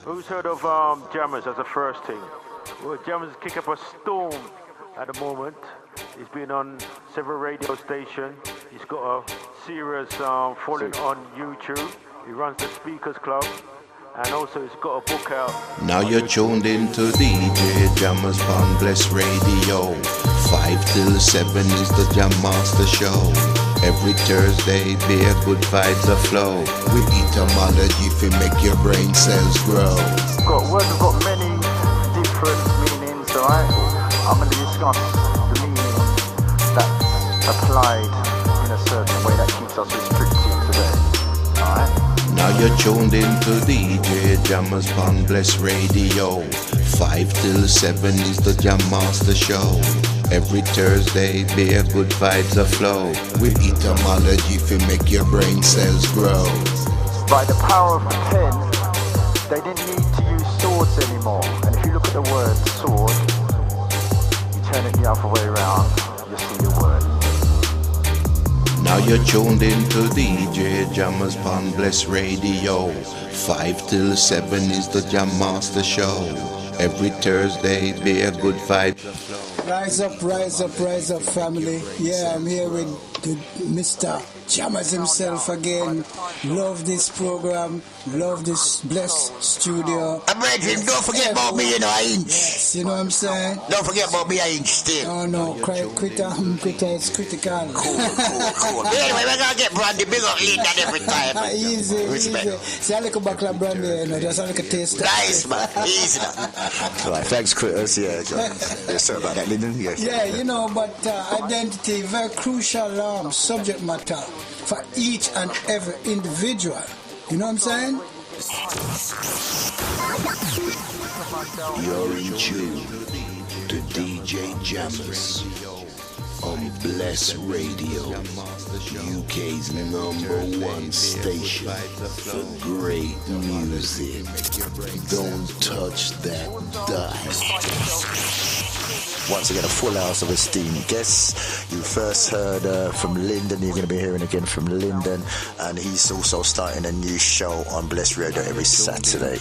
Who's heard of Jammers as a first thing? Well, Jammers kick up a storm at the moment. He's been on several radio stations. He's got a serious following on YouTube. He runs the Speakers Club. And also he's got a book out. Now you're tuned in to DJ Jammers on Bless Radio. 5 till 7 is the Jam Master Show. Every Thursday there good vibes aflow. With etymology fi make your brain cells grow. Words have got many different meanings, alright? I'm going to discuss the meaning that's applied in a certain way that keeps us restricted today, alright? Now you're tuned in to DJ Jammers on Bless Radio. 5 till 7 is the Jam Master Show. Every Thursday there good vibes aflow. With etymology fi make your brain cells grow. By the power of the pen, they didn't need to use swords anymore. And if you look at the word sword, you turn it the other way around, you see the word. Now you're tuned in to DJ Jammers on Bless Radio. 5 till 7 is the Jam Master Show. Every Thursday there good vibes aflow. Rise up, rise up, rise up, family. Yeah, I'm here with Mr. Jammers himself again. Love this program. Love this blessed studio. Brethren, don't forget about me, you know, I inch. Yes, you know what I'm saying? Don't forget about me, I inch still. Oh no, quitter is critical. Cool. Anyway, we're gonna get Brandy big up Linda every time. Easy, Respect. easy. See, I like a buckle of brandy, you know, just like a taste. Nice, man. Easy now. Right, thanks, Critters. Yeah, yes, sorry about that, Lyndon. Yes. Yeah, you know, but identity, very crucial subject matter for each and every individual. You know what I'm saying? You're in tune to DJ Jammers on Bless Radio, UK's #1 station for great music. Don't touch that dial. Once again, a full house of esteemed guests. You first heard from Lyndon. You're going to be hearing again from Lyndon. And he's also starting a new show on Bless Radio every Saturday.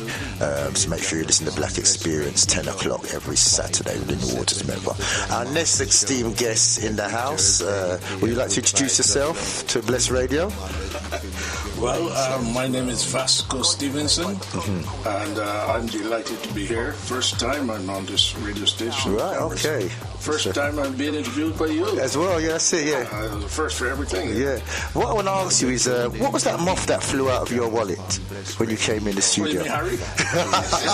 So make sure you listen to Black Experience, 10 o'clock every Saturday within the Waters member. Our next esteemed guest in the house. Would you like to introduce yourself to Bless Radio? Well, my name is Vasco Stevenson, and I'm delighted to be here. First time I'm on this radio station. Right, okay. First time I'm being interviewed by you. As well, yeah, that's it, yeah. First for everything. Yeah. What I want to ask you is, what was that moth that flew out of your wallet when you came in the studio? What do you mean, Harry?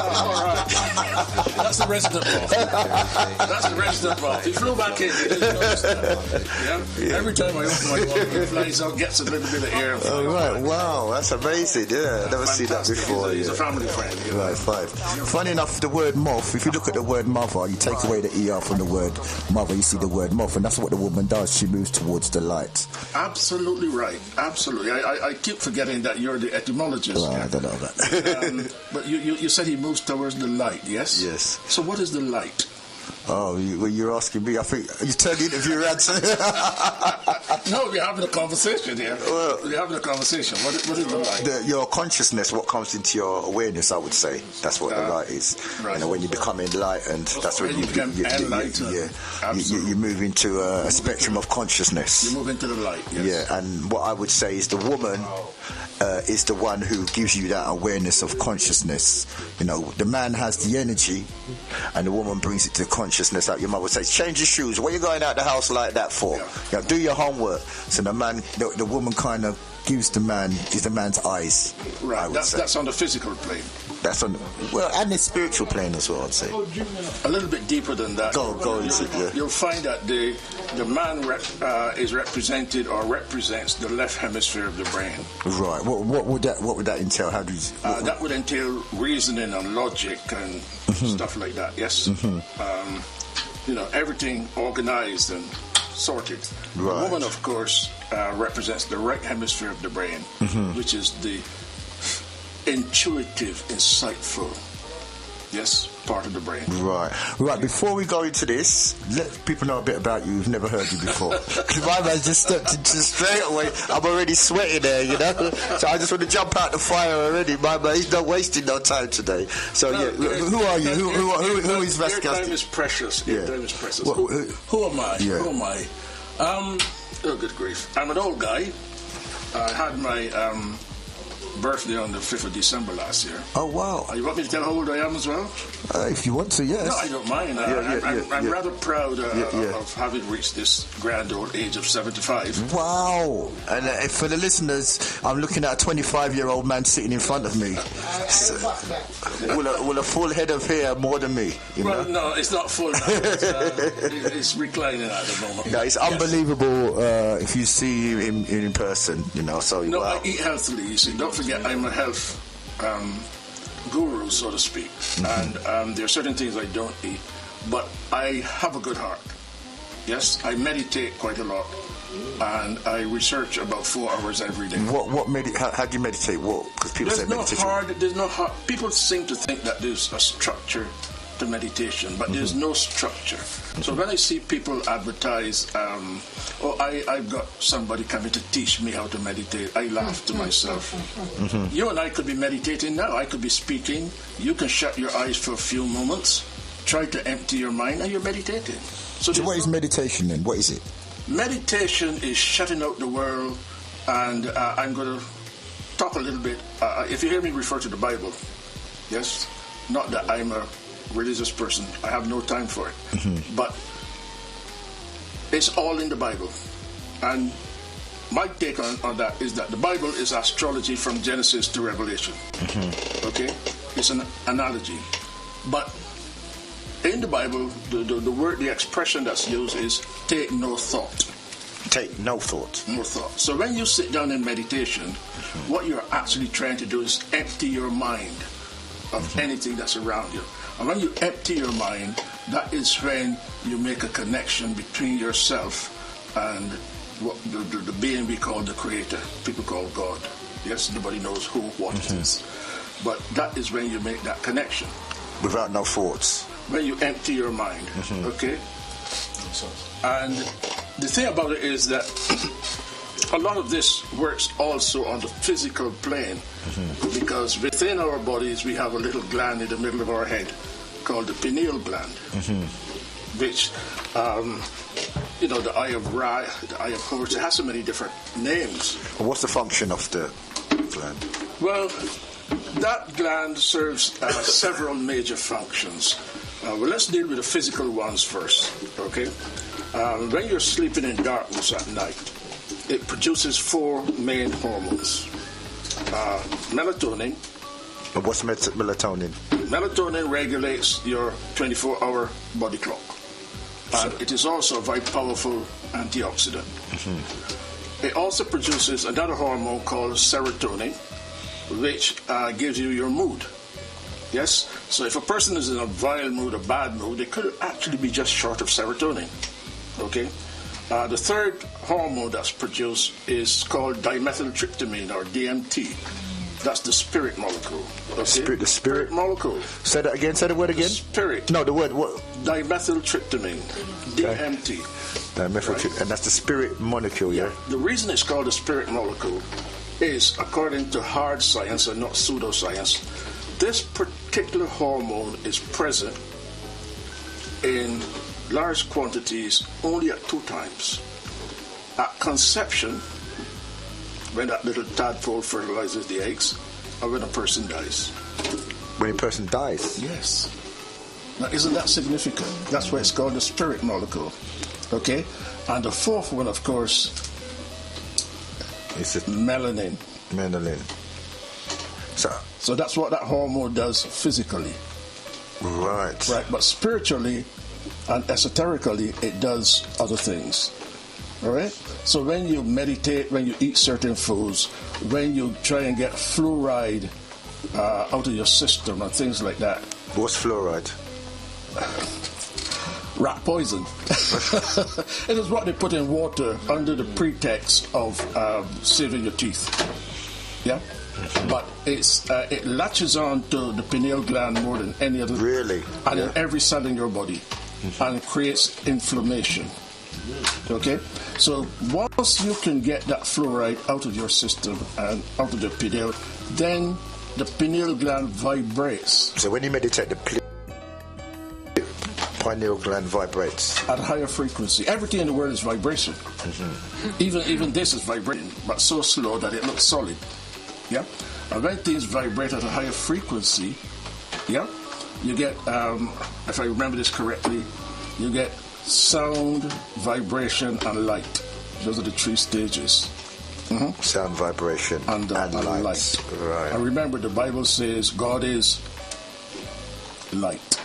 All right. That's the resident moth. That's the resident moth. He flew back in. Yeah? Every time I open my wallet, he flies out, gets a little bit of air. Oh, right. Wow, that's amazing. Yeah, I've never seen that before. He's a family friend. Right, fine. Funny enough, the word moth, if you look at the word mother, you take away the ER from the word mother, you see the word moth, and that's what the woman does. She moves towards the light. Absolutely right. Absolutely. I keep forgetting that you're the etymologist. Well, I don't know that. But you said he moves towards the light, yes? Yes. So what is the light? Oh, you're asking me. I think you turned the interviewer answer. No, we're having a conversation here. Well, we're having a conversation. What is the light? Your consciousness, what comes into your awareness, I would say. That's what the light is. Right. You know, when you become enlightened, that's when you move into a spectrum of consciousness. You move into the light, yes. Yeah, and what I would say is the woman is the one who gives you that awareness of consciousness. You know, the man has the energy, and the woman brings it to consciousness. Like your mother would say, change your shoes. What are you going out the house like that for? Yeah. You know, do your homework. So the man, the woman kind of gives the man's eyes. Right. That's on the physical plane. That's on, and the spiritual plane as well, I'd say. A little bit deeper than that. Go into it, yeah. You'll find that the man is represented or represents the left hemisphere of the brain. Right. What would that entail? How do you? That would entail reasoning and logic and stuff like that. Yes. You know, everything organized and sorted. Right. The woman, of course, represents the right hemisphere of the brain, which is the intuitive, insightful Yes, part of the brain. Right. Before we go into this, let people know a bit about you who've never heard you before. Because my man just stepped into straight away. I'm already sweating there, you know. So I just want to jump out the fire already. My man, he's not wasting no time today. So who are you? Who is Rascasti? Your time is precious. Your time is precious. Who am I? Yeah. Who am I? Oh, good grief! I'm an old guy. I had my birthday on the 5th of December last year. Oh, wow. You want me to tell how old I am as well? If you want to, yes. No, I don't mind. I'm rather proud of having reached this grand old age of 75. Wow. And for the listeners, I'm looking at a 25-year-old man sitting in front of me. With a full head of hair, more than me. Well, no, it's not full now. It's reclining at the moment. No, it's unbelievable if you see him in person, you know. So, no, wow. I eat healthily, you see. Don't forget, I'm a health guru, so to speak. And there are certain things I don't eat, but I have a good heart. Yes, I meditate quite a lot, and I research about 4 hours every day. How do you meditate? Because people say meditation. There's no hard. People seem to think that there's a structure to meditation, but there's no structure. So when I see people advertise, I've got somebody coming to teach me how to meditate, I laugh to myself. You and I could be meditating now. I could be speaking. You can shut your eyes for a few moments, try to empty your mind, and you're meditating. So what is meditation then? What is it? Meditation is shutting out the world, and I'm going to talk a little bit. If you hear me refer to the Bible, yes, not that I'm a religious person, I have no time for it, but it's all in the Bible. And my take on that is that the Bible is astrology from Genesis to Revelation. Okay, it's an analogy, but in the Bible, the expression that's used is take no thought. Take no thought. No thought. So when you sit down in meditation, what you're actually trying to do is empty your mind of anything that's around you. And when you empty your mind, that is when you make a connection between yourself and what the being we call the Creator. People call God. Yes, nobody knows who, what it is. But that is when you make that connection. Without no thoughts. When you empty your mind, okay? And the thing about it is that a lot of this works also on the physical plane, because within our bodies we have a little gland in the middle of our head called the pineal gland, which, the eye of Ra, the eye of Horus, it has so many different names. What's the function of the gland? Well, that gland serves several major functions. Let's deal with the physical ones first, okay? When you're sleeping in darkness at night, it produces 4 main hormones. Melatonin. And what's melatonin? Melatonin regulates your 24-hour body clock. And it is also a very powerful antioxidant. It also produces another hormone called serotonin, which gives you your mood. Yes? So if a person is in a vile mood, a bad mood, they could actually be just short of serotonin. Okay? The third hormone that's produced is called dimethyltryptamine, or DMT. That's the spirit molecule. Okay? The spirit molecule. Say that again. Say the word again. Spirit. No, the word what? Dimethyltryptamine. DMT. Dimethyltryptamine, right? And that's the spirit molecule, yeah? The reason it's called the spirit molecule is, according to hard science and not pseudoscience, this particular hormone is present in large quantities only at 2 times. At conception, when that little tadpole fertilizes the eggs, or when a person dies. When a person dies? Yes. Now, isn't that significant? That's why it's called the spirit molecule. Okay? And the 4th one, of course, is melanin. Melanin. So that's what that hormone does physically. Right. Right, but spiritually and esoterically, it does other things. All right? So when you meditate, when you eat certain foods, when you try and get fluoride out of your system and things like that. What's fluoride? Rat poison. It is what they put in water under the pretext of saving your teeth. Yeah, but it latches on to the pineal gland more than any other. Really? And in every cell in your body, and creates inflammation. Okay, so once you can get that fluoride out of your system and out of the pineal, then the pineal gland vibrates. So when you meditate, the pineal gland vibrates at a higher frequency. Everything in the world is vibration. Even this is vibrating, but so slow that it looks solid. Yeah, and when things vibrate at a higher frequency, yeah, you get, if I remember this correctly, you get sound, vibration, and light. Those are the three stages. Sound, vibration, and light. Right. And remember, the Bible says God is light.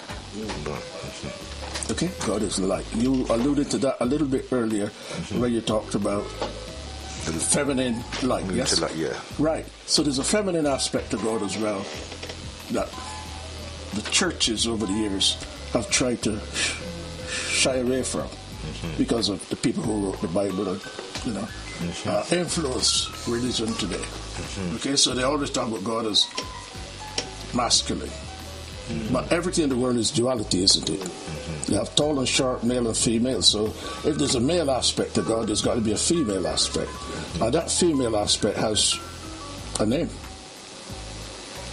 Okay, God is light. You alluded to that a little bit earlier, where you talked about feminine light. Yes, light, yeah. Right. So there's a feminine aspect to God as well that the churches over the years have tried to shy away from because of the people who wrote the Bible and, influence religion today. Okay, so they always talk about God as masculine. But everything in the world is duality, isn't it? You have tall and short, male and female. So if there's a male aspect to God, there's got to be a female aspect. And that female aspect has a name.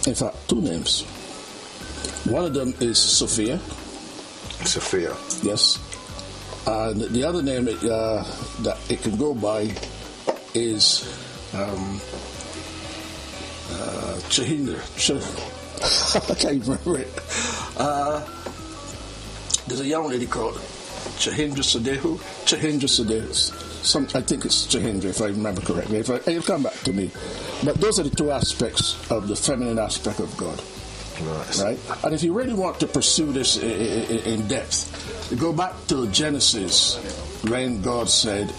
In fact, two names. One of them is Sophia. Sophia. Yes. And the other name that it can go by is Chahindra. I can't remember it. There's a young lady called Chahindra Sadehu. I think it's Chahindra, if I remember correctly. It'll come back to me. But those are the two aspects of the feminine aspect of God. Right? And if you really want to pursue this in depth, you go back to Genesis when God said,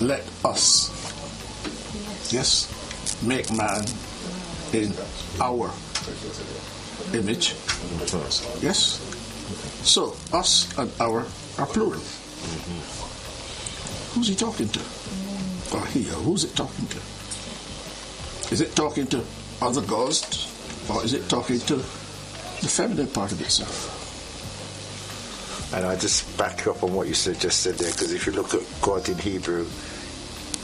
let us, make man in our image. Yes? So, us and our are plural. Who's he talking to? Or here, who's it talking to? Is it talking to other gods? Or is it talking to the feminine part of itself? And I just back you up on what you just said there, because if you look at God in Hebrew,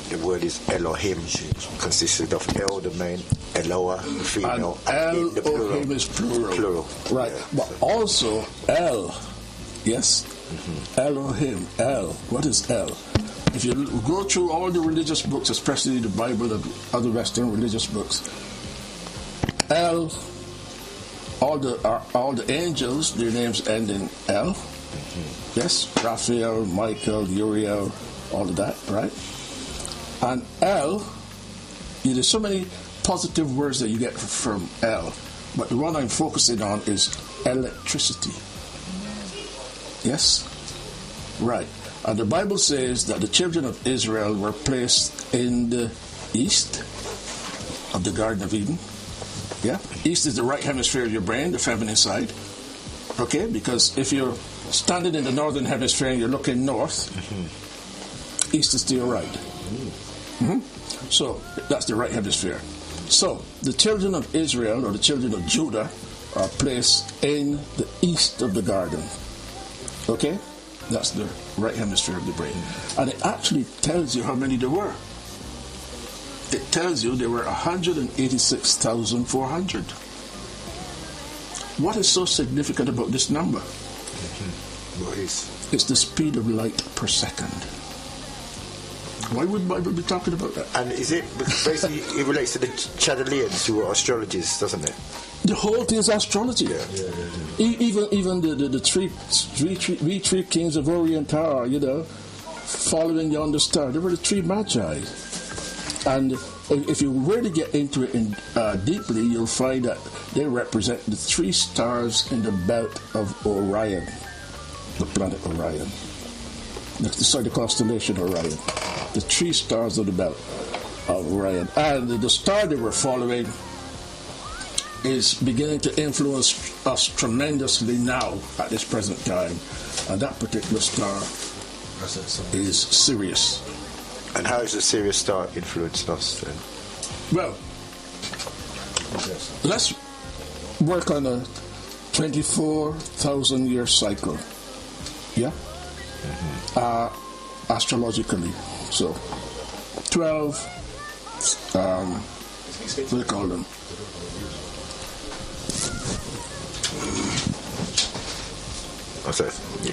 the word is Elohim, consisted of El, the male, Eloah, the female, and the plural. Elohim is plural. Right. Yeah. But also El, Elohim, El. What is El? If you go through all the religious books, especially the Bible and other Western religious books, El, all the angels, their names end in El. Yes, Raphael, Michael, Uriel, all of that, right? And El, there's so many positive words that you get from El, but the one I'm focusing on is electricity. Yes? Right. And the Bible says that the children of Israel were placed in the east of the Garden of Eden. Yeah? East is the right hemisphere of your brain, the feminine side. Okay? Because if you're standing in the northern hemisphere and you're looking north, east is to your right. So that's the right hemisphere. So the children of Israel or the children of Judah are placed in the east of the garden. Okay? That's the right hemisphere of the brain. And it actually tells you how many there were. It tells you there were 186,400. What is so significant about this number? What is? It's the speed of light per second. Why would the Bible be talking about that? And is it basically it relates to the Chaldeans who are astrologers, doesn't it? The whole thing is astrology. Even the three kings of Orient are, following yonder star. They were the three magi. And if you really get into it deeply, you'll find that they represent the three stars in the belt of Orion, the planet Orion. The constellation Orion. The three stars of the belt of Orion. And the star they were following is beginning to influence us tremendously now at this present time. And that particular star is Sirius. And how has the Sirius star influenced us then? Well, let's work on a 24,000 year cycle. Yeah? Astrologically. So, 12, what do you call them?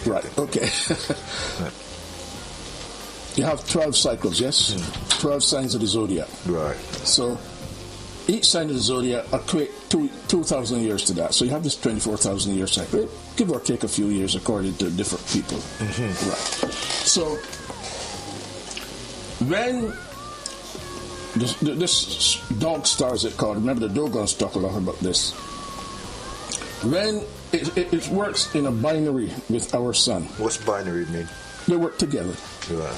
Right, okay. You have 12 cycles, yes? 12 signs of the zodiac. Right. So each sign of the zodiac equate 2,000 years to that. So you have this 24,000 year cycle, give or take a few years according to different people. Right. So when this dog star, as it called, remember the Dogons talk a lot about this. When it works in a binary with our sun. What's binary mean? They work together. Right.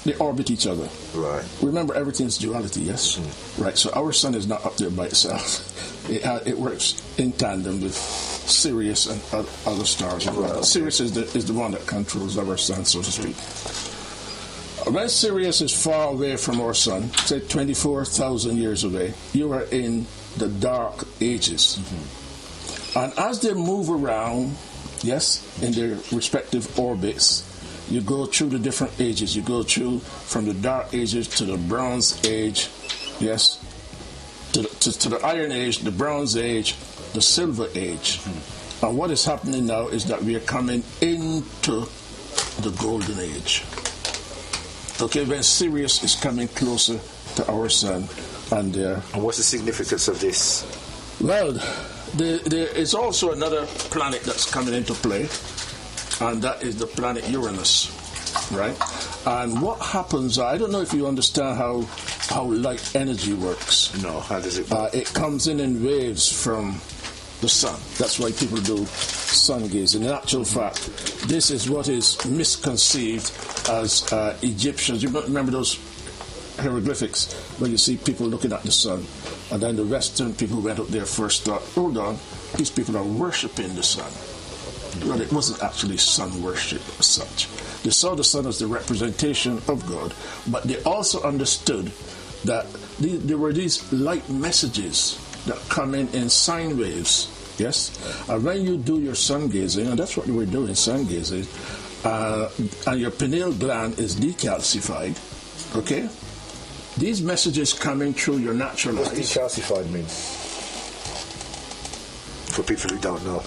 They orbit each other. Right. Remember, everything's duality, yes? Right. So our sun is not up there by itself. It works in tandem with Sirius and other stars. Right. Sirius is the one that controls our sun, so to speak. When Sirius is far away from our sun, say 24,000 years away, you are in the dark ages. And as they move around, yes, in their respective orbits, you go through the different ages. You go through from the dark ages to the bronze age, yes, to the iron age, the bronze age, the silver age. And what is happening now is that we are coming into the golden age. Okay, when Sirius is coming closer to our sun, and what's the significance of this? Well, there is also another planet that's coming into play, and that is the planet Uranus, right? And what happens, I don't know if you understand how light energy works. No, how does it work? It comes in waves from the sun. That's why people do sun gazing. In actual fact, this is what is misconceived as Egyptians. You remember those hieroglyphics where you see people looking at the sun, and then the Western people went up there first thought, hold on, these people are worshipping the sun. Well, it wasn't actually sun worship as such. They saw the sun as the representation of God, but they also understood that there were these light messages that come in sine waves, yes? And when you do your sun gazing, and that's what we're doing, sun gazing, and your pineal gland is decalcified, okay? These messages coming through your natural eyes. What does decalcified mean? For people who don't know.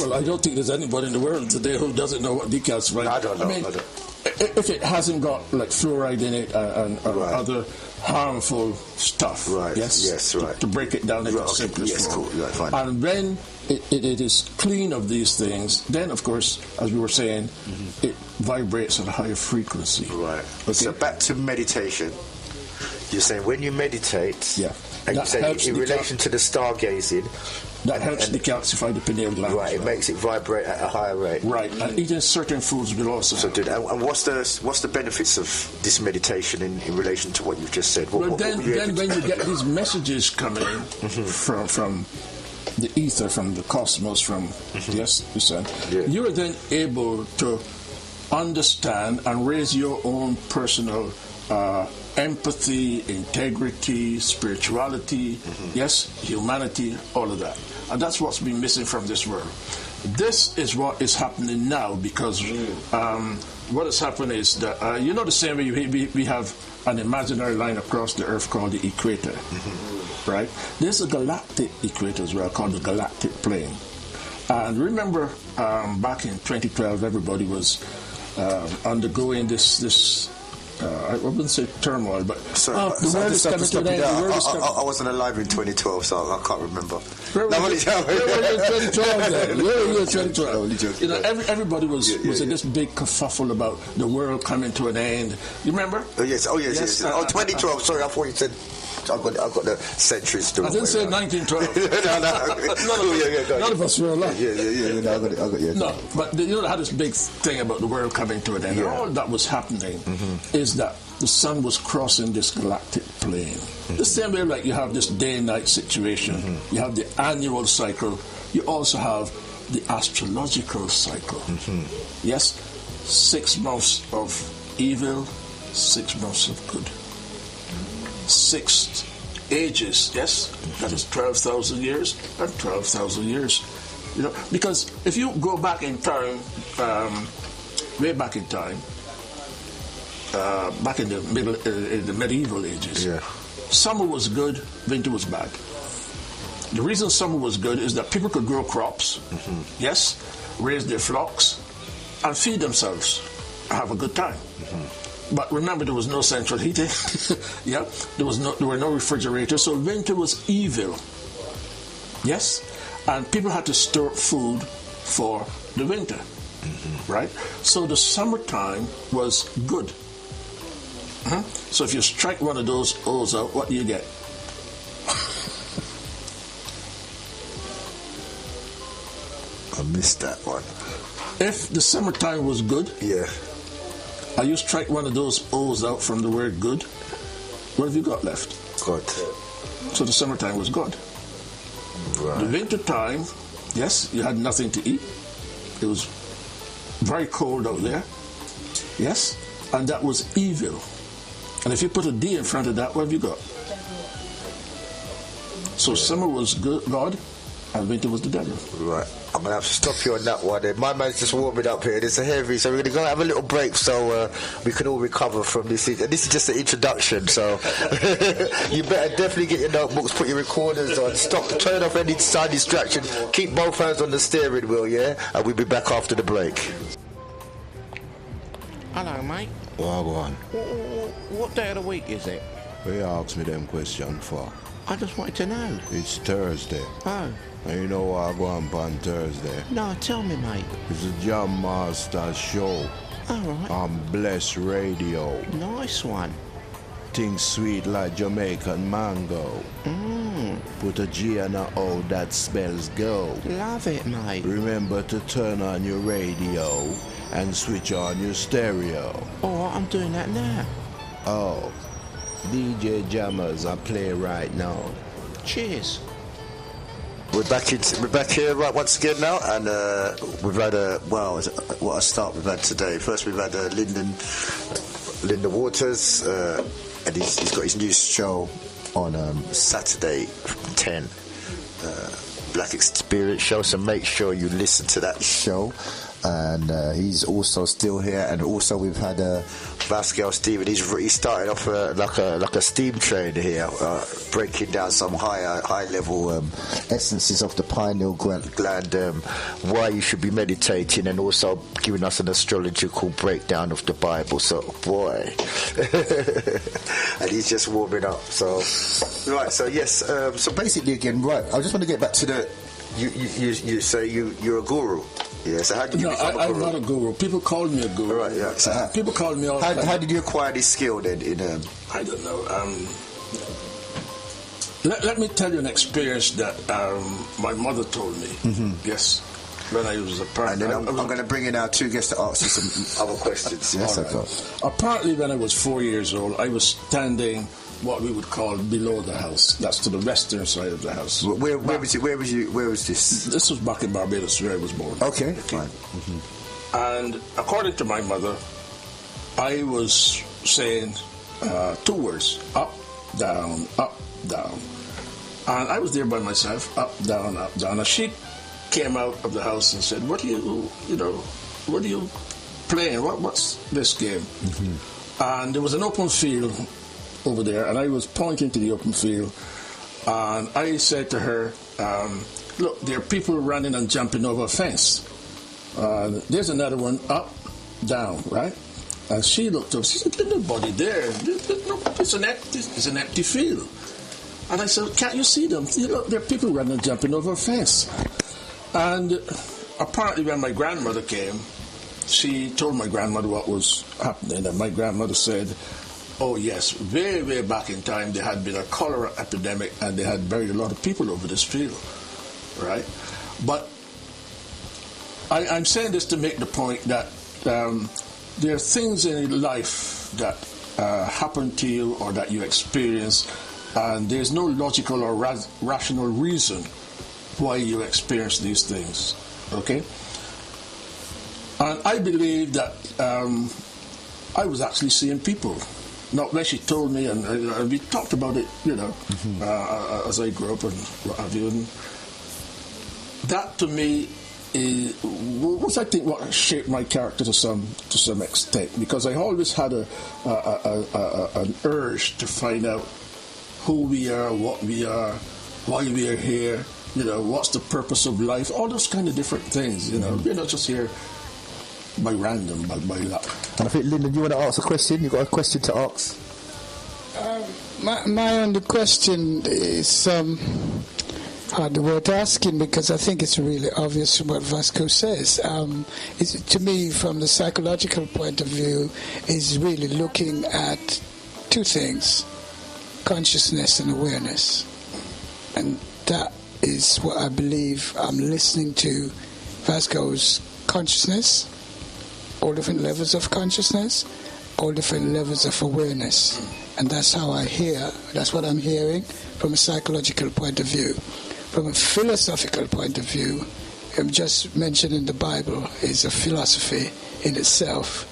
Well, I don't think there's anybody in the world today who doesn't know what decalcified. I don't know. I mean, if it hasn't got like fluoride in it and right. other harmful stuff, right? Yes, right. To break it down into right, okay. simplest form. Cool. Right, fine. And when it is clean of these things, then of course, as we were saying, it vibrates at a higher frequency. Right. Okay? So back to meditation. You're saying when you meditate, and you say in relation to the stargazing, that helps decalcify the pineal gland. Right, it makes it vibrate at a higher rate. Right, and eating certain foods will also. So, and what's the benefits of this meditation in relation to what you've just said? Then when you get these messages coming from the ether, from the cosmos, from the sun, you are then able to understand and raise your own personal empathy, integrity, spirituality, humanity, all of that. And that's what's been missing from this world. This is what is happening now, because what has happened is that, the same way we have an imaginary line across the earth called the equator, right? There's a galactic equator as well called the galactic plane. And remember, back in 2012, everybody was undergoing this I wouldn't say turmoil, but the world is coming to an end. I wasn't alive in 2012, so I can't remember. Where were you in 2012 then? Where were you in 2012? Everybody was in this big kerfuffle about the world coming to an end. You remember? Oh, yes. 2012. Sorry, I thought you said... I've got the centuries still. I didn't say 1912. None of us were alive. I got you. No, but they had this big thing about the world coming to an end. And all that was happening is that the sun was crossing this galactic plane. The same way like you have this day and night situation, you have the annual cycle, you also have the astrological cycle. Yes, 6 months of evil, 6 months of good. 6 ages, yes, that is 12,000 years and 12,000 years. You know, because if you go back in time, way back in time, back in the medieval ages, summer was good, winter was bad. The reason summer was good is that people could grow crops, yes, raise their flocks, and feed themselves, and have a good time. But remember, there was no central heating. Yeah, there were no refrigerators, so winter was evil. Yes, and people had to store food for the winter, right? So the summertime was good. So if you strike one of those O's out, what do you get? I missed that one. If the summertime was good, and you strike one of those O's out from the word good, what have you got left? God. So the summertime was good. Right. The winter time, yes, you had nothing to eat. It was very cold out there. Yes, and that was evil. And if you put a D in front of that, what have you got? So summer was good, God, and winter was the devil. Right. I'm going to have to stop you on that one. My man's just warming up here. It's a heavy, so we're going to go have a little break so we can all recover from this. And this is just an introduction, so you better definitely get your notebooks, put your recorders on, turn off any side distraction, keep both hands on the steering wheel, yeah? And we'll be back after the break. Hello, mate. Well, go on. What day of the week is it? What you ask me them questions for? I just wanted to know. It's Thursday. Oh. And you know what I go on Thursday? No, tell me, mate. It's a Jam Master show. All right. On Bless Radio. Nice one. Things sweet like Jamaican mango. Put a G and a O that spells go. Love it, mate. Remember to turn on your radio and switch on your stereo. All right, I'm doing that now. Oh, DJ Jammers, I play right now. Cheers. We're back here right once again now, and we've had what a start we've had today. First we've had Linda Waters, and he's got his new show on Saturday from 10, Black Experience show, so make sure you listen to that show. And he's also still here, and also we've had Vasquez Steven. He's started off like a steam train here, breaking down some high level essences of the pineal gland, why you should be meditating, and also giving us an astrological breakdown of the Bible. So boy, and he's just warming up. So right, so yes, so basically again, right. I just want to get back to the you say you're a guru. Yeah, so how did you become a guru? I'm not a guru. People call me a guru. Right, yeah. So people call me all the time. How did you acquire this skill then? I don't know. Let me tell you an experience that my mother told me. Yes, when I was a parent. And then I'm going to bring in our two guests to ask you some other questions. Yes, right. Apparently, when I was 4 years old, I was standing what we would call below the house. That's to the western side of the house. Where was this? This was back in Barbados, where I was born. Okay, fine. And according to my mother, I was saying 2 words: up, down, up, down. And I was there by myself, up, down, up, down. And she came out of the house and said, what are you playing? What's this game? And there was an open field over there, and I was pointing to the open field, and I said to her, look, there are people running and jumping over a fence. There's another one, up, down, right? And she looked up, she said, there's nobody there. It's an empty field. And I said, can't you see them? You know, there are people running and jumping over a fence. And apparently when my grandmother came, she told my grandmother what was happening, and my grandmother said, oh yes, way, way back in time there had been a cholera epidemic and they had buried a lot of people over this field, right? But I'm saying this to make the point that there are things in life that happen to you or that you experience, and there's no logical or rational reason why you experience these things, okay? And I believe that I was actually seeing people No, when she told me, and we talked about it, as I grew up and what have you. And that to me was, I think, what shaped my character to some extent, because I always had an urge to find out who we are, what we are, why we are here. What's the purpose of life? All those kind of different things. We're not just here by random, by luck. And I think, Lyndon, you want to ask a question? You got a question to ask? My only question is hard worth asking, because I think it's really obvious what Vasco says. To me, from the psychological point of view, is really looking at two things: consciousness and awareness. And that is what I believe I'm listening to. Vasco's consciousness, all different levels of consciousness, all different levels of awareness. And that's how that's what I'm hearing from a psychological point of view. From a philosophical point of view, I'm just mentioning the Bible is a philosophy in itself.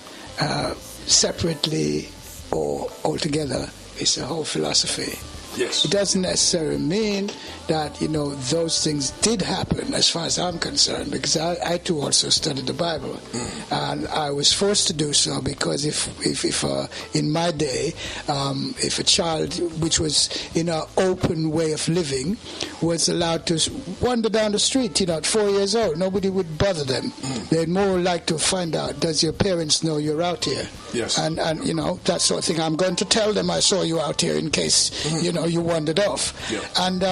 Separately or altogether, it's a whole philosophy. Yes. It doesn't necessarily mean that, those things did happen, as far as I'm concerned, because I too also studied the Bible. And I was forced to do so, because if in my day, if a child, which was in an open way of living, was allowed to wander down the street, at 4 years old, nobody would bother them. They'd more like to find out, does your parents know you're out here? Yes. And that sort of thing. I'm going to tell them I saw you out here in case, you wandered off. Yeah. And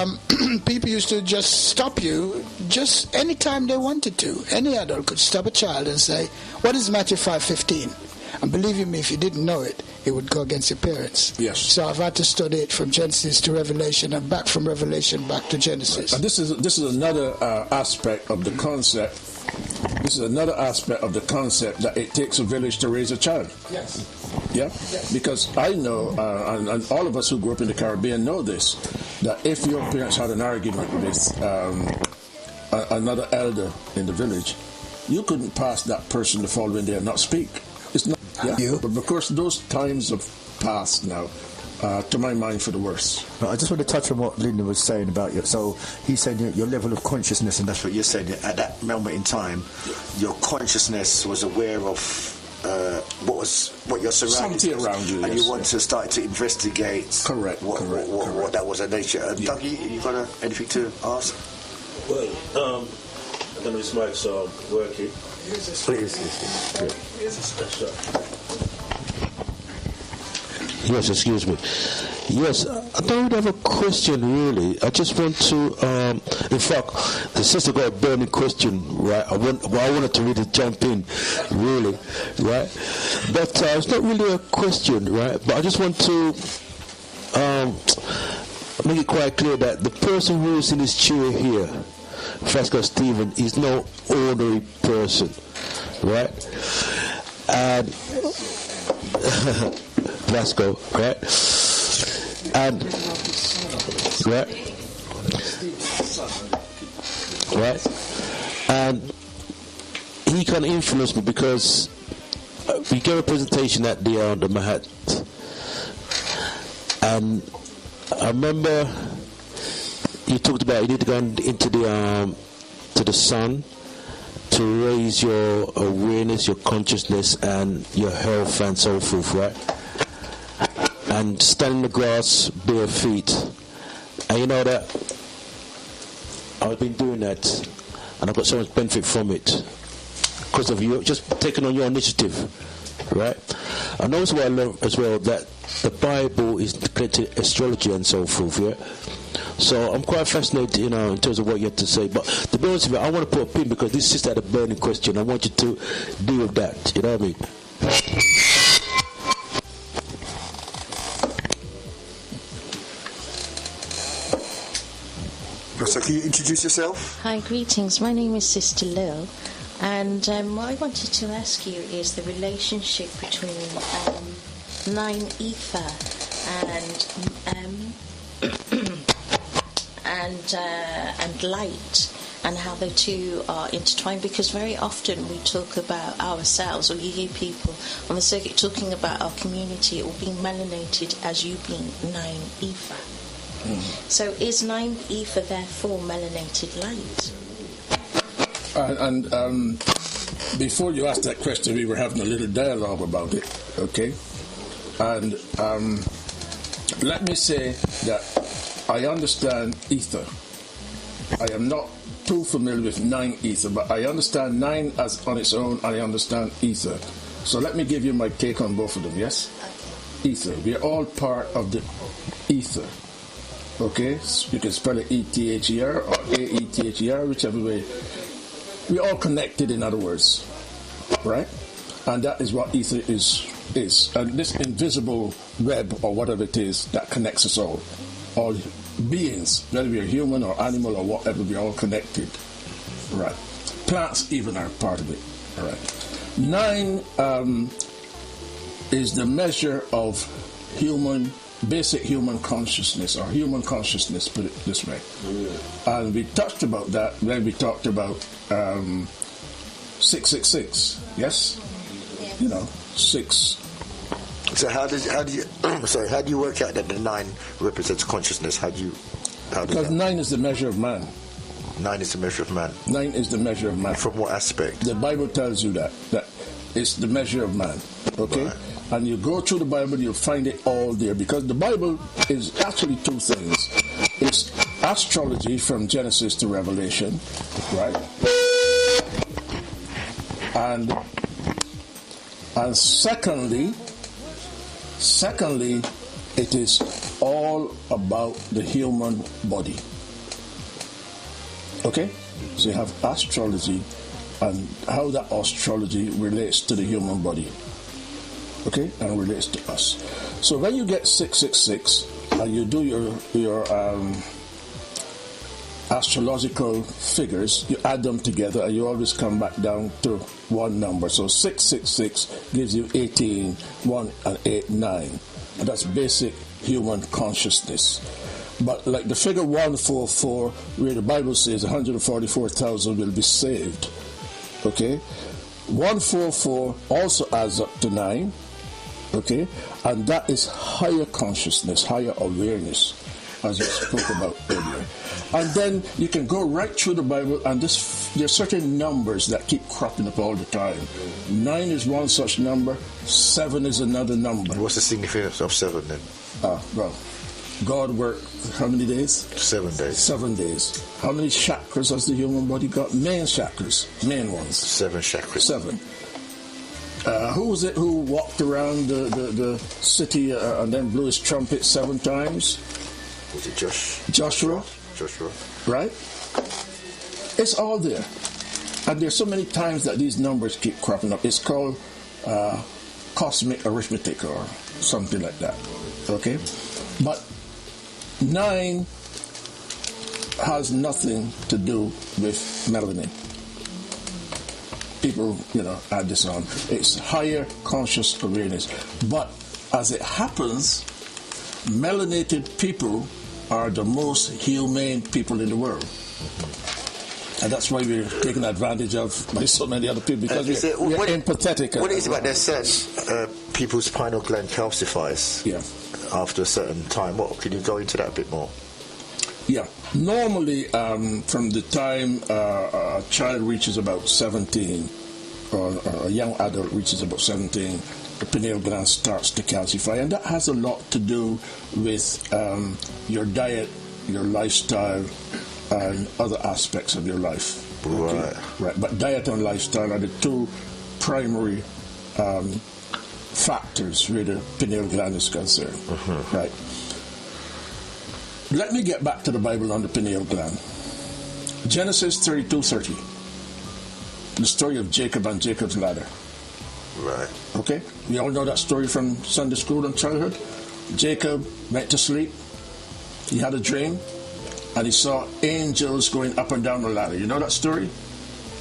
people used to just stop you just any time they wanted to. Any adult could stop a child and say, what is Matthew 5:15? And believe you me, if you didn't know it, it would go against your parents. Yes. So I've had to study it from Genesis to Revelation, and back from Revelation back to Genesis. And this is another aspect of the concept. This is another aspect of the concept that it takes a village to raise a child. Yes. Yeah? Yes. Because I know, and all of us who grew up in the Caribbean know this, that if your parents had an argument with another elder in the village, you couldn't pass that person the following day and not speak. It's not. Yeah? But of course, those times have passed now. To my mind, for the worse. I just want to touch on what Lyndon was saying about you. So he's saying your level of consciousness, and that's what you're saying. At that moment in time, your consciousness was aware of what you're surrounded something around you, and yes, you want to start to investigate. Correct. What that was a nature. Dougie, you got anything to ask? Well, I don't know if this mic's working. Please. Yes, excuse me. Yes, I don't have a question really. I just want to, in fact, the sister got a burning question, right? I wanted to really jump in, really, right? But it's not really a question, right? But I just want to make it quite clear that the person who is in this chair here, Vasco Stephen, is no ordinary person, right? And Vasco, right? And right, and he can influence me because we gave a presentation at the Mahat, and I remember you talked about you need to go into to the sun to raise your awareness, your consciousness, and your health and so forth, right? And stand in the grass, bare feet. And you know that I've been doing that, and I've got so much benefit from it because of you just taking on your initiative, right? And also I learned as well that the Bible is connected to astrology and so forth, yeah? So I'm quite fascinated, in terms of what you have to say. But to be honest with you, I want to put a pin because this sister had a burning question. I want you to deal with that, you know what I mean? So can you introduce yourself? Hi, greetings. My name is Sister Lil, and what I wanted to ask you is the relationship between 9 ether and light. and how the two are intertwined, because very often we talk about ourselves, or you hear people on the circuit talking about our community or being melanated as you being 9 ether. So is 9 ether therefore melanated light? And before you asked that question, we were having a little dialogue about it, okay? And let me say that I understand ether. I am not too familiar with 9 ether, but I understand 9 as on its own, I understand ether. So let me give you my take on both of them, yes? Ether. We are all part of the ether. Okay? You can spell it E-T-H-E-R or A-E-T-H-E-R, whichever way. We're all connected, in other words. Right? And that is what ether is. And this invisible web, or whatever it is, that connects us all beings, whether we are human or animal or whatever, we're all connected. Right. Plants even are part of it. All right. 9 is the measure of basic human consciousness, or human consciousness, put it this way. And we touched about that when we talked about 666. Yes? You know, 6. So how do you work out that the 9 represents consciousness? Because 9 is the measure of man. 9 is the measure of man. 9 is the measure of man. From what aspect? The Bible tells you that it's the measure of man. Okay? Right. And you go through the Bible, you'll find it all there, because the Bible is actually 2 things. It's astrology from Genesis to Revelation, right? And secondly, it is all about the human body. Okay? So you have astrology and how that astrology relates to the human body. Okay? And relates to us. So when you get 666 and you do your astrological figures, you add them together and you always come back down to one number. So 666 gives you 18, 1 and 8, 9. And that's basic human consciousness. But like the figure 144, where the Bible says 144,000 will be saved. Okay? 144 also adds up to 9. Okay? And that is higher consciousness, higher awareness, as you spoke about earlier. And then you can go right through the Bible, and there are certain numbers that keep cropping up all the time. 9 is one such number. 7 is another number. What's the significance of 7 then? Well, God worked how many days? 7 days. 7 days. How many chakras has the human body got? Main chakras. Main ones. 7 chakras. 7. Who was it who walked around the city and then blew his trumpet 7 times? Was it Joshua? Joshua. Right? It's all there. And there's so many times that these numbers keep cropping up. It's called cosmic arithmetic or something like that. Okay? But 9 has nothing to do with melanin. People, add this on. It's higher conscious awareness. But as it happens, melanated people are the most humane people in the world. And that's why we're taken advantage of by so many other people, because we're empathetic. What is it about their sense? People's spinal gland calcifies after a certain time. Can you go into that a bit more? Yeah. Normally, from the time a child reaches about 17, or a young adult reaches about 17, the pineal gland starts to calcify. And that has a lot to do with your diet, your lifestyle, and other aspects of your life. Okay? Right. But diet and lifestyle are the 2 primary factors where the pineal gland is concerned. Right. Let me get back to the Bible on the pineal gland. Genesis 32:30. The story of Jacob and Jacob's ladder. Right. Okay? We all know that story from Sunday school and childhood. Jacob went to sleep. He had a dream. And he saw angels going up and down the ladder. You know that story?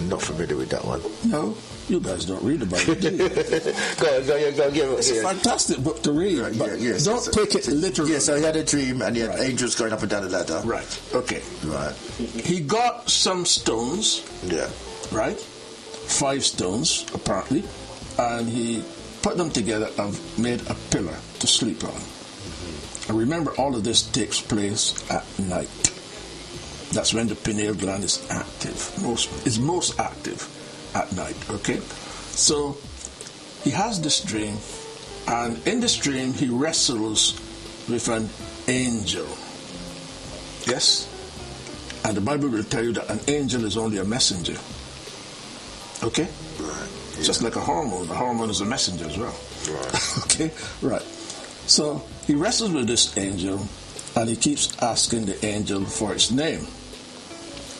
Not familiar with that one. No? You guys don't read the Bible, do you? Go. It's a fantastic book to read, but don't take it literally. Yes, so he had a dream and he had angels going up and down the ladder. Right, okay. Right. He got some stones, right? 5 stones, apparently, and he put them together and made a pillar to sleep on. And remember, all of this takes place at night. That's when the pineal gland is active, most active at night, okay? So he has this dream, and in this dream he wrestles with an angel. Yes? And the Bible will tell you that an angel is only a messenger. Okay? Right. Just like a hormone is a messenger as well. Right. Okay? Right. So he wrestles with this angel, and he keeps asking the angel for its name.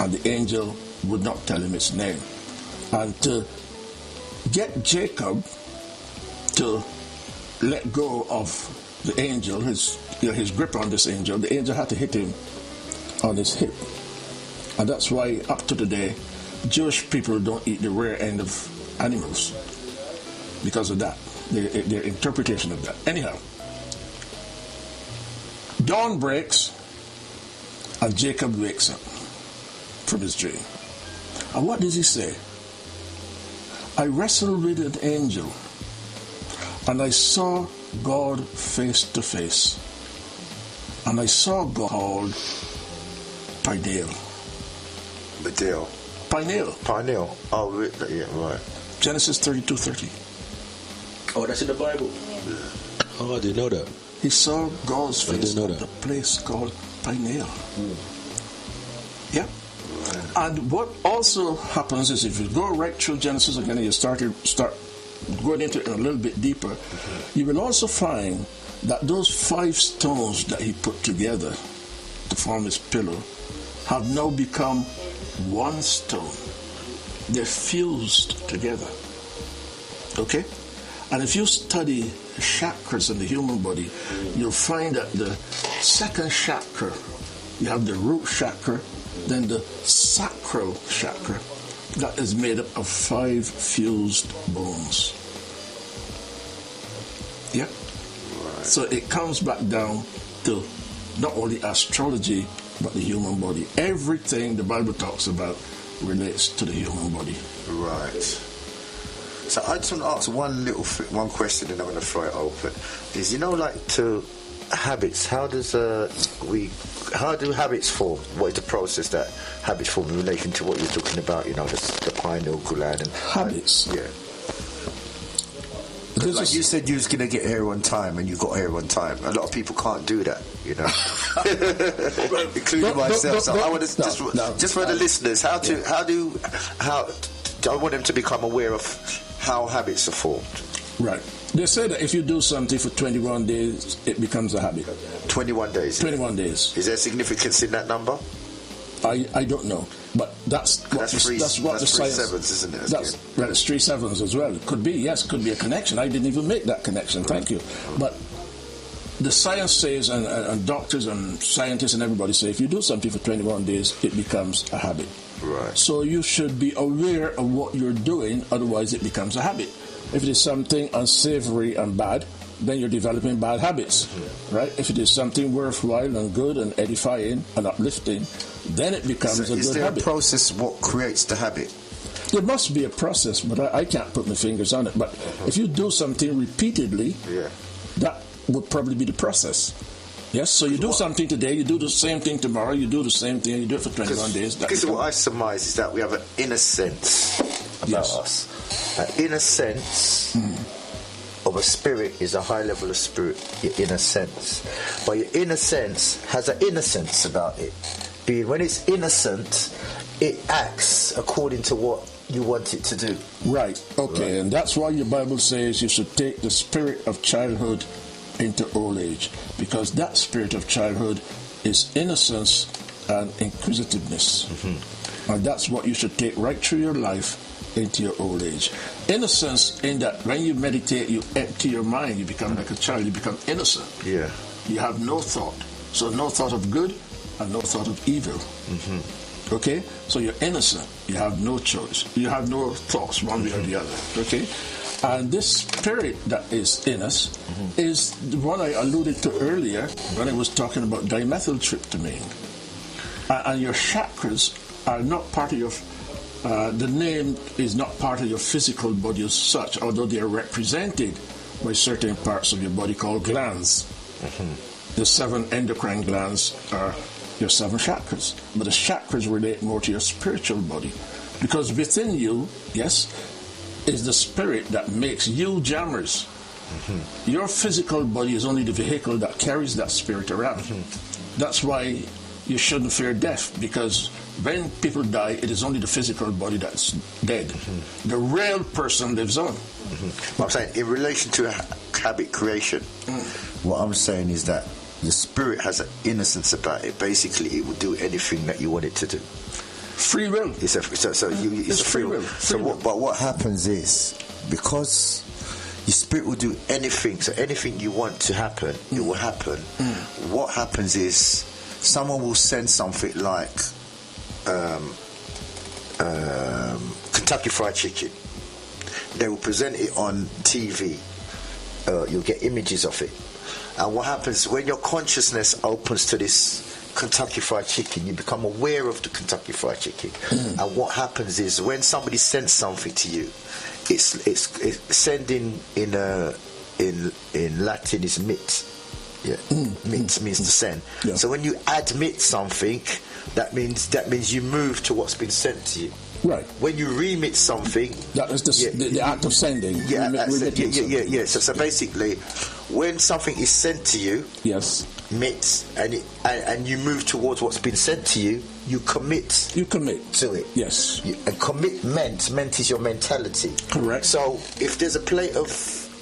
And the angel would not tell him its name. And to get Jacob to let go of the angel, his grip on this angel, the angel had to hit him on his hip. And that's why up to today, Jewish people don't eat the rear end of animals because of that, their interpretation of that. Anyhow, dawn breaks and Jacob wakes up from his dream. And what does he say? I wrestled with an angel and I saw God face to face. And I saw God called Pineal. Pineal. Oh, yeah, right. Genesis 32:30. Oh, that's in the Bible? Oh, I didn't know that. He saw God's face at the place called Pineal. Yeah. And what also happens is if you go right through Genesis again and you start going into it a little bit deeper, you will also find that those 5 stones that he put together to form his pillar have now become one stone. They're fused together. Okay? And if you study chakras in the human body, you'll find that the second chakra, you have the root chakra, then the sacral chakra, that is made up of 5 fused bones. Yeah? Right. So it comes back down to not only astrology, but the human body. Everything the Bible talks about relates to the human body. Right. So I just want to ask one question, and I'm going to throw it open. Is to habits? How do habits form? What is the process that habits form in relation to what you're talking about? The pineal gland and habits. Like you said, you was going to get here on time, and you got here on time. A lot of people can't do that, including myself. So I want to just for the listeners, I want them to become aware of how habits are formed. Right. They say that if you do something for 21 days, it becomes a habit. 21 days. 21 days. Is there significance in that number? I don't know, but that's what the 3 science. sevens, isn't it? It's 3 sevens as well. It could be, yes, could be a connection. I didn't even make that connection. Thank you. But the science says, and doctors and scientists and everybody say, if you do something for 21 days, it becomes a habit. Right. So you should be aware of what you're doing, otherwise it becomes a habit. If it is something unsavory and bad, then you're developing bad habits, right? If it is something worthwhile and good and edifying and uplifting, then it becomes a good habit. Is there a process what creates the habit? There must be a process, but I can't put my fingers on it. But if you do something repeatedly, that would probably be the process. Yes, so you do something today, you do the same thing tomorrow, you do the same thing, you do it for 21 days. Because what I surmise is that we have an inner sense about us. An inner sense of a spirit is a high level of spirit, your inner sense. But your inner sense has an innocence about it. Being when it's innocent, it acts according to what you want it to do. Right, okay, and that's why your Bible says you should take the spirit of childhood into old age, because that spirit of childhood is innocence and inquisitiveness. And that's what you should take right through your life into your old age. Innocence in that when you meditate, you empty your mind, you become like a child, you become innocent. Yeah. You have no thought. So no thought of good and no thought of evil. Okay? So you're innocent. You have no choice. You have no thoughts one way or the other. Okay? And this spirit that is in us is the one I alluded to earlier when I was talking about dimethyltryptamine. And your chakras are not part of your... the name is not part of your physical body as such, although they are represented by certain parts of your body called glands. The 7 endocrine glands are your 7 chakras. But the chakras relate more to your spiritual body. Because within you, yes, is the spirit that makes you jammers. Your physical body is only the vehicle that carries that spirit around. That's why you shouldn't fear death, because when people die, it is only the physical body that's dead. The real person lives on. I'm saying, in relation to habit creation, what I'm saying is that the spirit has an innocence about it. Basically, it will do anything that you want it to do. Free will. It's a free will. But what happens is, because your spirit will do anything, so anything you want to happen, it will happen. What happens is, someone will send something like Kentucky Fried Chicken. They will present it on TV. You'll get images of it. And what happens when your consciousness opens to this Kentucky Fried Chicken, you become aware of the Kentucky Fried Chicken. And what happens is, when somebody sends something to you, it's sending in Latin is mit. Yeah, mit means to send. Yeah. So when you admit something, that means you move to what's been sent to you. Right. When you remit something, that is the act of sending. Yeah. So basically, when something is sent to you, yes, mit, and you move towards what's been sent to you, you commit. You commit to it. Yes. And commitment is your mentality. Correct. So if there's a plate of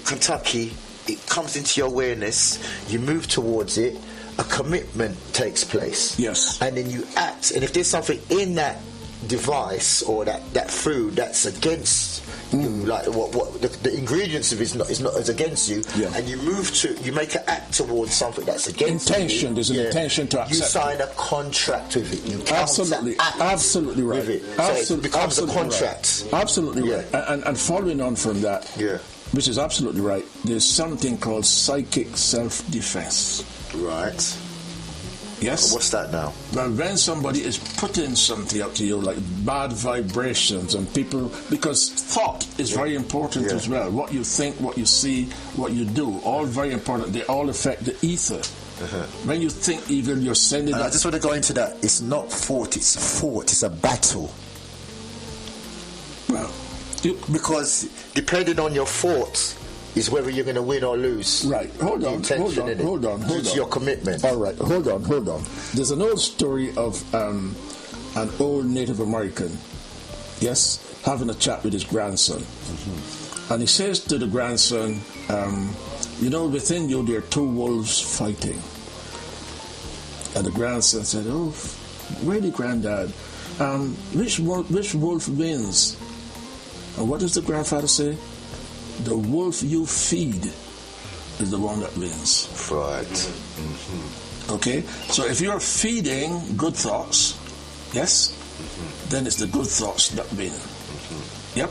Kentucky, it comes into your awareness, you move towards it, a commitment takes place. Yes. And then you act. And if there's something in that device or that food that's against you, like what the ingredients of it is not as against you, and you make an act towards something that's against intention. There's an intention to accept. You sign a contract with it. You absolutely right. With it. So it becomes a contract. Right. Absolutely right. And following on from that, which is absolutely right, there's something called psychic self-defense. Right. Yes. What's that now? Well, when somebody is putting something out to you, like bad vibrations, and people, because thought is very important as well. What you think, what you see, what you do, all very important. They all affect the ether. When you think evil, you're sending. I just want to go into that. It's not thought. It's a fought. It's a battle. Well, because depending on your thoughts is whether you're going to win or lose. Right. Hold on. It's your commitment. All right. Hold on. There's an old story of an old Native American, yes, having a chat with his grandson. And he says to the grandson, within you there are 2 wolves fighting. And the grandson said, "Oh, really, Granddad? Which wolf wins?" And what does the grandfather say? "The wolf you feed is the one that wins." Right. Okay? So if you're feeding good thoughts, yes, then it's the good thoughts that win. Yep.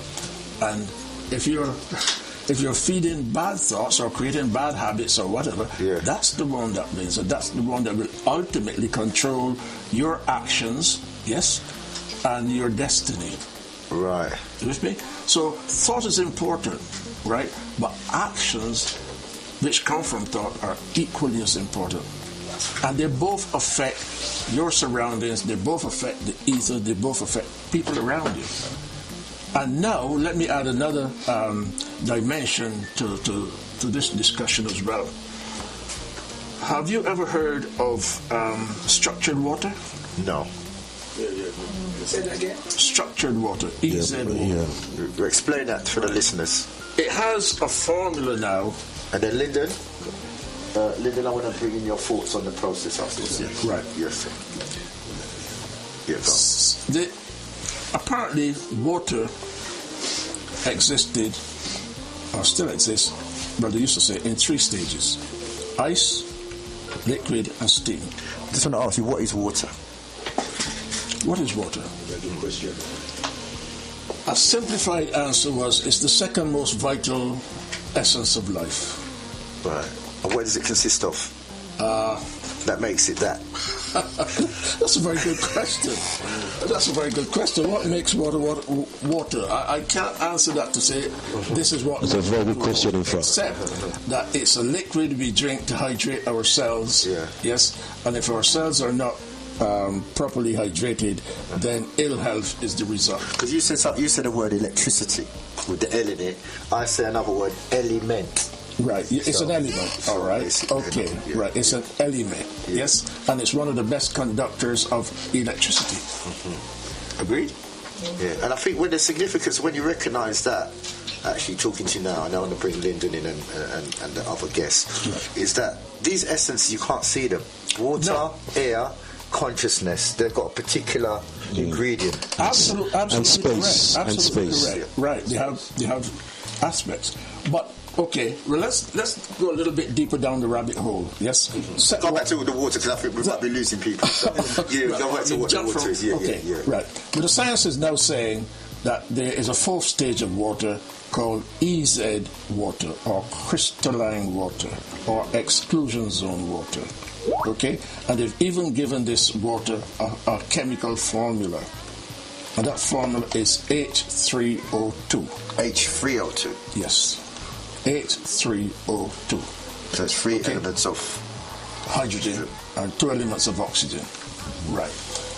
And if you're feeding bad thoughts or creating bad habits or whatever, that's the one that wins. So that's the one that will ultimately control your actions, yes, and your destiny. Right. You with me? So thought is important, right? But actions which come from thought are equally as important. And they both affect your surroundings, they both affect the ether, they both affect people around you. And now let me add another dimension to this discussion as well. Have you ever heard of structured water? No. Say that again? Structured water. EZ-water. Explain that for the listeners. It has a formula now. And then Lyndon, I want to bring in your thoughts on the process afterwards. Right. Yes, sir. Apparently, water existed, or still exists, but they used to say, in 3 stages: ice, liquid, and steam. I just want to ask you, what is water? What is water? Good question. A simplified answer was it's the second most vital essence of life. Right. And what does it consist of? That makes it that. That's a very good question. That's a very good question. What makes water water? I can't answer that to say this is what. It's a very good question, in fact. Except that it's a liquid we drink to hydrate our cells. Yeah. Yes. And if our cells are not properly hydrated, then ill health is the result. Because you said the word electricity with the L in it. I say another word, element. Right, it's an element, all right. Okay, right, it's an element, yes, and it's one of the best conductors of electricity. Agreed? Yeah, and I think when the significance, when you recognise that, actually talking to you now, and I want to bring Lyndon in and the other guests, is that these essences, you can't see them. Water, air, consciousness, they've got a particular ingredient. Absolutely, and space, correct. Absolutely and space. correct. Right, they have aspects, but. Okay, well, let's go a little bit deeper down the rabbit hole. Yes, go back to the water because I think we might be losing people. So, go back to what the water is. Yeah. Right. But the science is now saying that there is a fourth stage of water called EZ water, or crystalline water, or exclusion zone water. Okay, and they've even given this water a chemical formula, and that formula is H3O2. H3O2. Yes. H3O2. So it's three elements of hydrogen and 2 elements of oxygen. Right.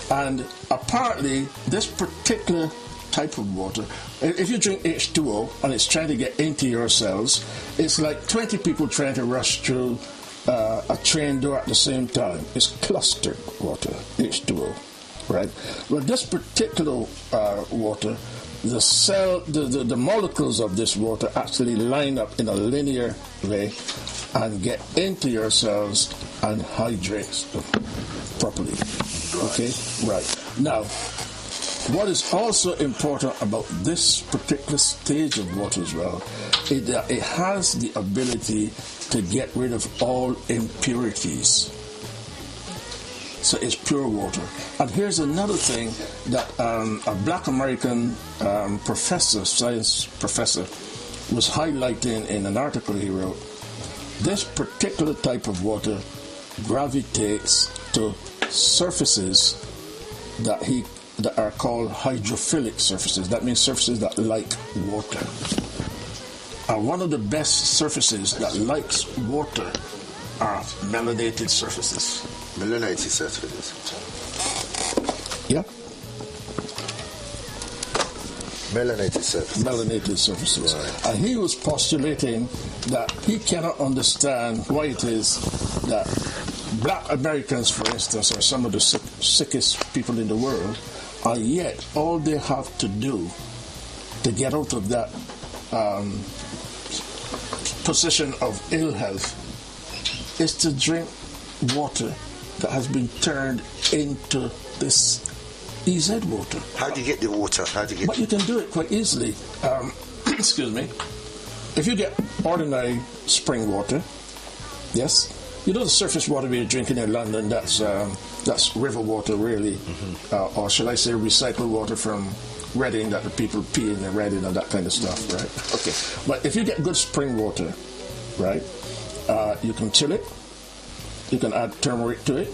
And apparently, this particular type of water, if you drink H2O and it's trying to get into your cells, it's like 20 people trying to rush through a train door at the same time. It's clustered water, H2O. Right. Well, this particular water, the molecules of this water actually line up in a linear way and get into your cells and hydrate them properly. Okay? Right. Now, what is also important about this particular stage of water as well is that it has the ability to get rid of all impurities. So it's pure water. And here's another thing that a black American science professor, was highlighting in an article he wrote. This particular type of water gravitates to surfaces that are called hydrophilic surfaces. That means surfaces that like water. And one of the best surfaces that likes water are melanated surfaces. Melanated surfaces. Yeah. Melanated surfaces. Melanated surfaces. Right. And he was postulating that he cannot understand why it is that black Americans, for instance, are some of the sickest people in the world, and yet all they have to do to get out of that position of ill health is to drink water that has been turned into this EZ water. How do you get the water? But you can do it quite easily. Excuse me. If you get ordinary spring water, yes, you know the surface water we're drinking in London, that's river water really, or shall I say recycled water from Reading that the people pee in Reading and that kind of stuff, right? Okay. But if you get good spring water, right, you can chill it. You can add turmeric to it.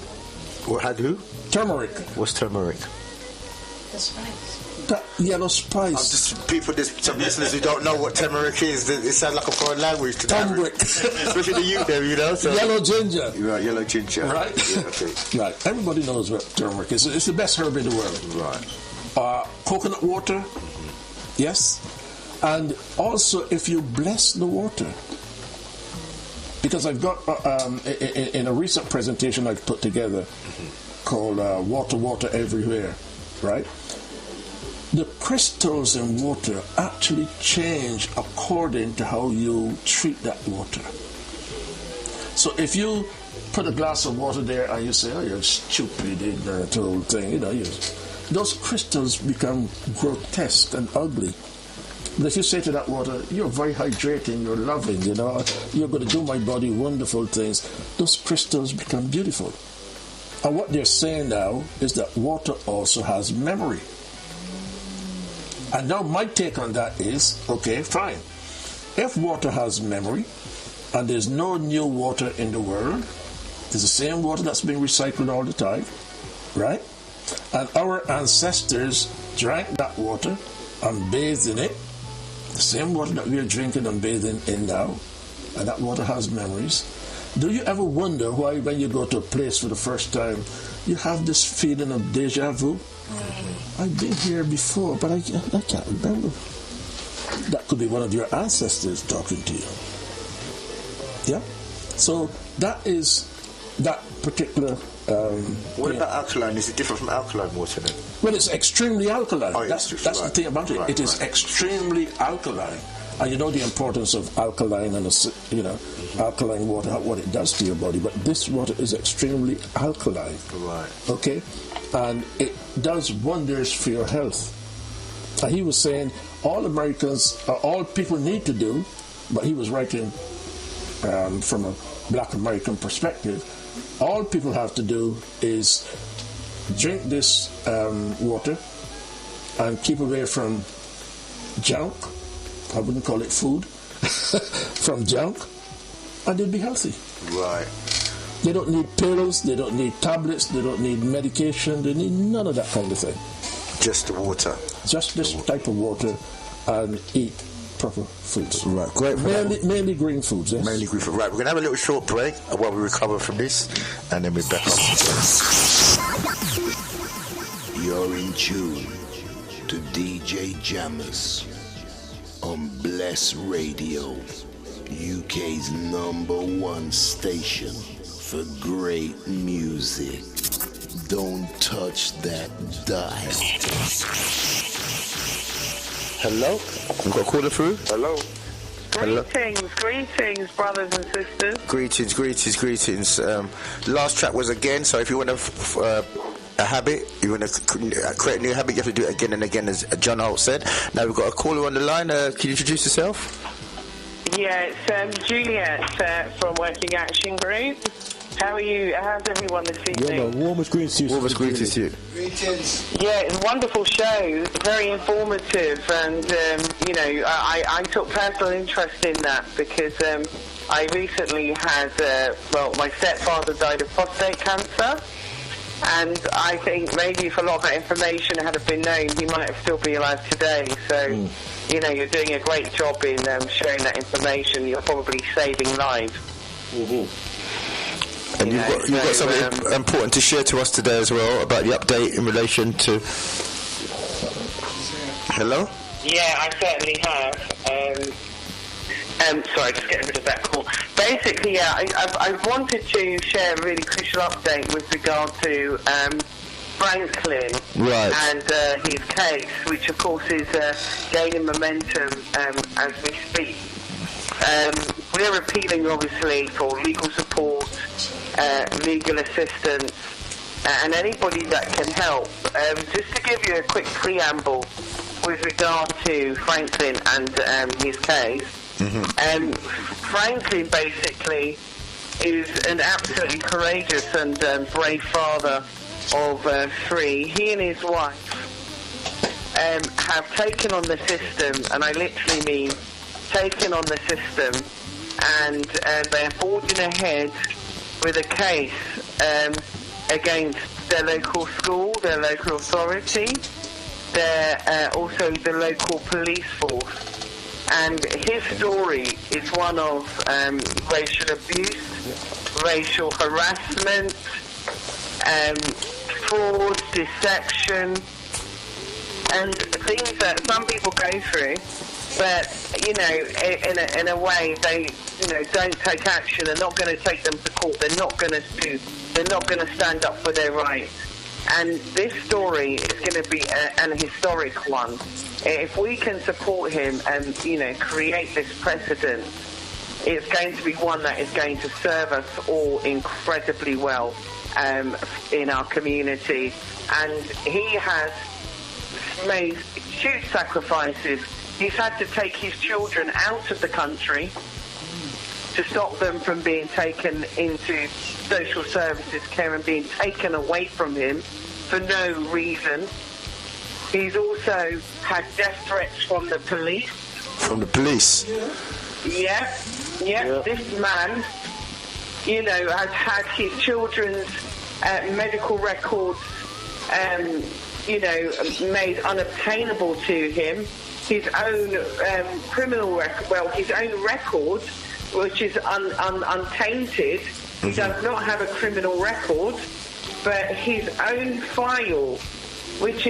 What add who? Turmeric. What's turmeric? The spice. That yellow spice. Some listeners who don't know what turmeric is, it sounds like a foreign language to them. Turmeric. Especially the youth there, you know. So. Yellow ginger. Right, yellow ginger. Right? Yeah, okay. Right. Everybody knows what turmeric is. It's the best herb in the world. Right. Coconut water. Yes. And also, if you bless the water, because I've got, in a recent presentation I've put together called Water Everywhere, right? The crystals in water actually change according to how you treat that water. So if you put a glass of water there and you say, oh, you're stupid, ignorant, whole thing, you know, those crystals become grotesque and ugly. But if you say to that water, you're very hydrating, you're loving, you know, you're going to do my body wonderful things, those crystals become beautiful. And what they're saying now is that water also has memory. And now my take on that is, okay, fine. If water has memory, and there's no new water in the world, it's the same water that's being recycled all the time, right? And our ancestors drank that water and bathed in it, the same water that we are drinking and bathing in now, and that water has memories. Do you ever wonder why when you go to a place for the first time, you have this feeling of deja vu? I've been here before, but I can't remember. That could be one of your ancestors talking to you. Yeah? So that is that particular... what about alkaline? Is it different from alkaline water then? Well, it's extremely alkaline. Oh, that's the thing about it. It is extremely alkaline. And you know the importance of alkaline and, alkaline water, what it does to your body. But this water is extremely alkaline. Right. Okay? And it does wonders for your health. And he was saying all people need to do, but he was writing from a black American perspective, all people have to do is drink this water and keep away from junk. I wouldn't call it food. From junk, and they'll be healthy. Right. They don't need pills, they don't need tablets, they don't need medication, they need none of that kind of thing. Just the water. Just this type of water, and eat proper foods. Right, great. Mainly green foods, yes. Mainly green foods. Right, we're going to have a little short break while we recover from this, and then we're back up. You're in tune to DJ Jammers on Bless Radio, UK's #1 station for great music. Don't touch that dial. Hello? We've got a caller through. Hello. Hello. Greetings, brothers and sisters. Greetings. Last track was again, so if you want a habit, you want to create a new habit, you have to do it again and again, as John Holt said. Now we've got a caller on the line. Can you introduce yourself? Yeah, it's Juliet from Working Action Group. How are you? How's everyone this evening? Yeah, warmest greetings to you. Warmest greetings to you. Greetings. Yeah, it's a wonderful show, very informative, and I took personal interest in that because I recently had, my stepfather died of prostate cancer, and I think maybe if a lot of that information had been known, he might have still been alive today. So, you're doing a great job in sharing that information. You're probably saving lives. Mm-hmm. And you've got something important to share to us today as well about the update in relation to... Hello? Yeah, I certainly have. Sorry, just getting rid of that call. Basically, yeah, I wanted to share a really crucial update with regard to Franklin and his case, which of course is gaining momentum as we speak. We're appealing, obviously, for legal support, legal assistance, and anybody that can help. Just to give you a quick preamble with regard to Franklin and his case. Franklin basically is an absolutely courageous and brave father of 3. He and his wife have taken on the system, and I literally mean taken on the system, and they're forging ahead with a case against their local school, their local authority, also the local police force. And his story is one of racial abuse, racial harassment, fraud, deception, and things that some people go through. But in a way, they don't take action. They're not going to take them to court. They're not going to sue. They're not going to stand up for their rights. And this story is going to be an historic one. If we can support him and create this precedent, it's going to be one that is going to serve us all incredibly well in our community. And he has made huge sacrifices. He's had to take his children out of the country to stop them from being taken into social services care and being taken away from him for no reason. He's also had death threats from the police. From the police? Yeah. This man, has had his children's medical records, made unobtainable to him. His own criminal record, his own record, which is untainted. He does not have a criminal record, but his own file, which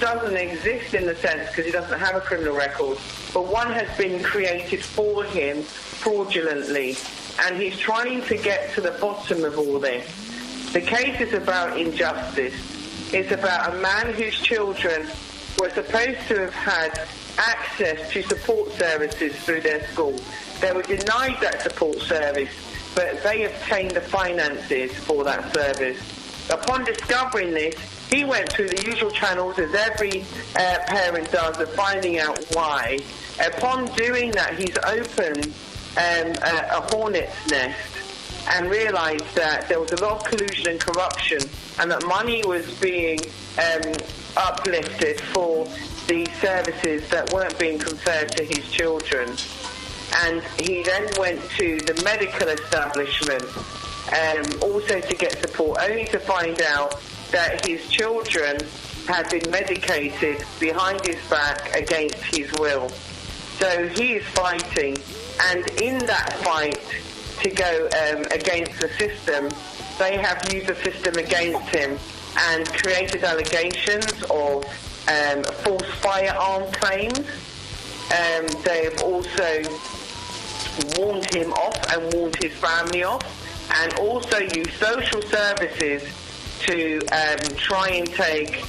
doesn't exist in the sense because he doesn't have a criminal record, but one has been created for him fraudulently, and he's trying to get to the bottom of all this. The case is about injustice. It's about a man whose children were supposed to have had access to support services through their school. They were denied that support service, but they obtained the finances for that service. Upon discovering this, he went through the usual channels, as every parent does, of finding out why. Upon doing that, he's opened a hornet's nest and realised that there was a lot of collusion and corruption, and that money was being uplifted for the services that weren't being conferred to his children. And he then went to the medical establishment also to get support, only to find out that his children had been medicated behind his back against his will. So he is fighting, and in that fight to go against the system, they have used the system against him and created allegations of false firearm claims. They've also warned him off and warned his family off, and also used social services to try and take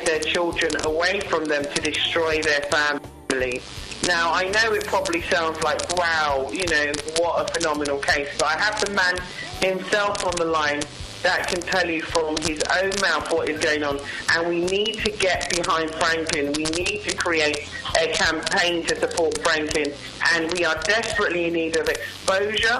their children away from them to destroy their family. Now, I know it probably sounds like, wow, what a phenomenal case, but I have the man himself on the line that can tell you from his own mouth what is going on. And we need to get behind Franklin. We need to create a campaign to support Franklin. And we are desperately in need of exposure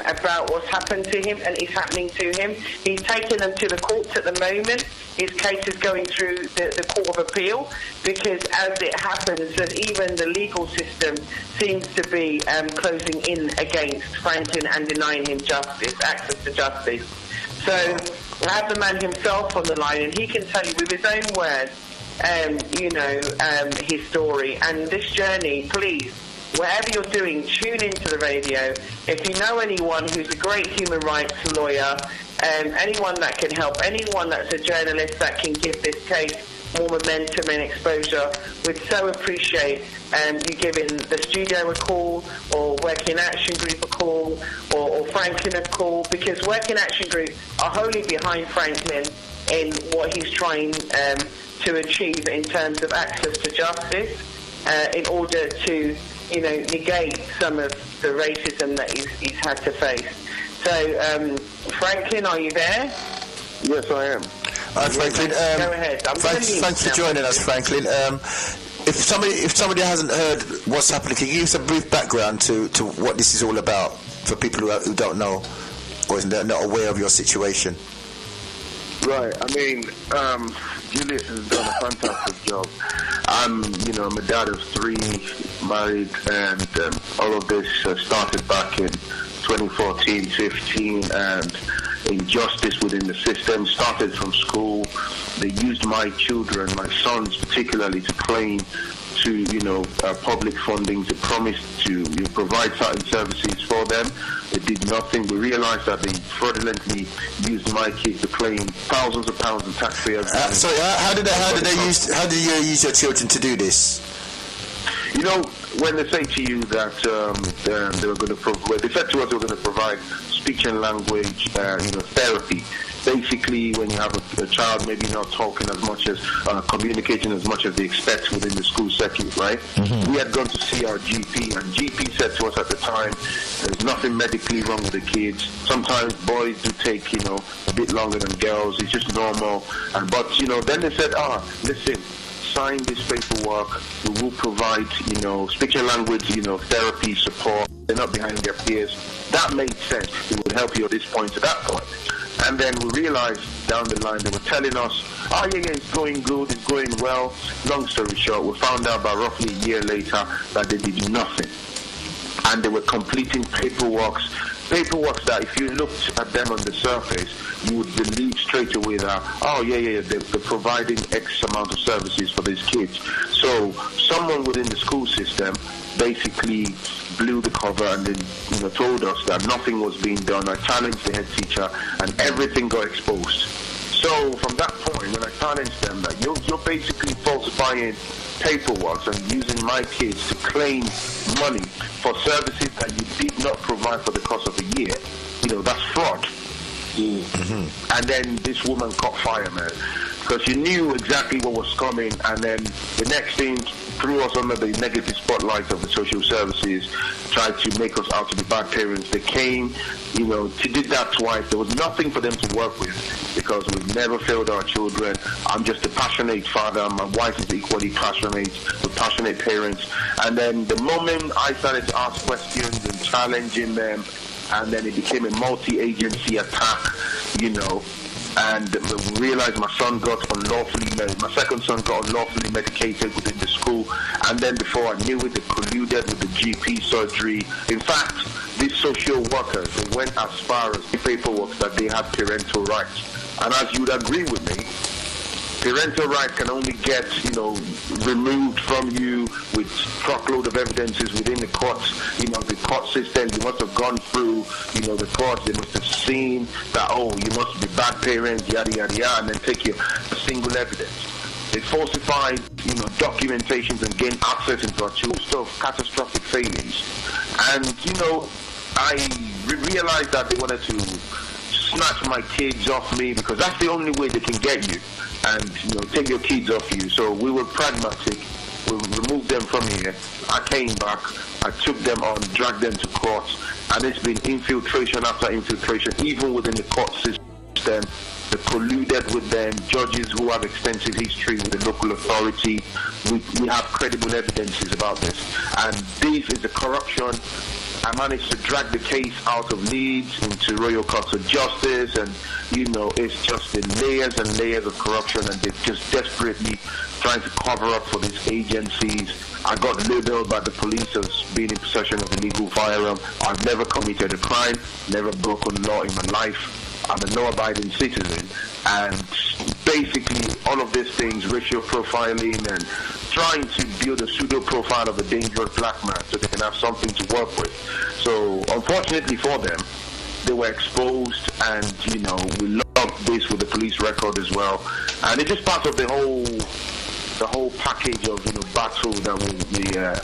about what's happened to him and is happening to him. He's taken them to the courts at the moment. His case is going through the Court of Appeal, because as it happens, that even the legal system seems to be closing in against Franklin and denying him justice, access to justice. So I have the man himself on the line, and he can tell you with his own words, his story. And this journey, please, whatever you're doing, tune into the radio. If you know anyone who's a great human rights lawyer, anyone that can help, anyone that's a journalist that can give this case more momentum and exposure, we'd so appreciate you giving the studio a call, or Working Action Group a call, or Franklin a call, because Working Action Group are wholly behind Franklin in what he's trying to achieve in terms of access to justice, in order to negate some of the racism that he's had to face. So, Franklin, are you there? Yes, I am. Franklin, go ahead. Thanks for joining us, Franklin. If somebody hasn't heard what's happening, can you give us a brief background to what this is all about for people who don't know or is not aware of your situation? Right. I mean, Julius has done a fantastic job. I'm a dad of 3, married, and all of this started back in 2014, 15, and injustice within the system started from school. They used my children, my sons particularly, to claim to public funding, to promise to provide certain services for them. They did nothing. We realized that they fraudulently used my kids to claim thousands of pounds in taxpayers. Sorry, how did you use your children to do this? When they say to you that they were going to they said to us they were going to provide speech and language, therapy. Basically, when you have a child maybe not talking as much as, communicating as much as they expect within the school setting, right? Mm-hmm. We had gone to see our GP, and GP said to us at the time, there's nothing medically wrong with the kids. Sometimes boys do take, a bit longer than girls. It's just normal. But then they said, listen, sign this paperwork. We will provide, speech and language, therapy support. not behind their peers. That made sense. It would help you at this point to that point. And then we realized down the line they were telling us, oh yeah, it's going good, it's going well. Long story short, we found out about roughly a year later that they did nothing. And they were completing paperwork that if you looked at them on the surface, you would believe straight away that, oh yeah, they're providing X amount of services for these kids. So someone within the school system basically blew the cover and then told us that nothing was being done. I challenged the head teacher and everything got exposed. So from that point, when I challenged them that you're basically falsifying paperwork and using my kids to claim money for services that you did not provide for the course of a year, that's fraud. Mm-hmm. And then this woman caught fire, man, because she knew exactly what was coming, and then the next thing threw us under the negative spotlight of the social services, tried to make us out to be bad parents. They came, she did that twice. There was nothing for them to work with because we've never failed our children. I'm just a passionate father. My wife is equally passionate. We're passionate parents. And then the moment I started to ask questions and challenging them, and then it became a multi-agency attack, and we realized my second son got unlawfully medicated within the school, and then before I knew it, they colluded with the GP surgery. In fact, these social workers, they went as far as the paperwork that they had parental rights. And as you would agree with me, parental rights can only get, removed from you with truckload of evidences within the courts. The court system, you must have gone through, the courts, they must have seen that, you must be bad parents, yada, yada, yada, and then take your single evidence. They falsified, documentations and gain access into a host of catastrophic failings. And, I realized that they wanted to snatch my kids off me because that's the only way they can get you and take your kids off you. So we were pragmatic. We removed them from here. I came back. I took them on, dragged them to court, and it's been infiltration after infiltration, even within the court system. They colluded with them, judges who have extensive history with the local authority. We have credible evidences about this, and this is the corruption. I managed to drag the case out of Leeds into Royal Court of Justice, and it's just the layers and layers of corruption, and they're just desperately trying to cover up for these agencies. I got labeled by the police as being in possession of a illegal firearm. I've never committed a crime, never broken law in my life. I'm a law-abiding citizen, and basically all of these things, racial profiling and trying to build a pseudo-profile of a dangerous black man so they can have something to work with. So unfortunately for them, they were exposed, and we logged this with the police record as well, and it's just part of the whole package of battle that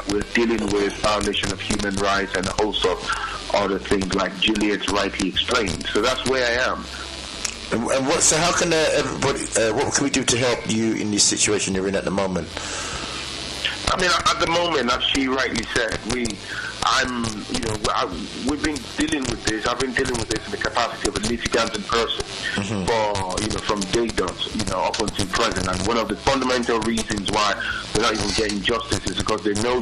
we're dealing with, violation of human rights and a host of other things like Juliet rightly explained. So that's where I am. And what can we do to help you in this situation you're in at the moment? I mean, at the moment, as she rightly said, we've been dealing with this. I've been dealing with this in the capacity of a litigant in person for, from day dot, up until present. And one of the fundamental reasons why we're not even getting justice is because they know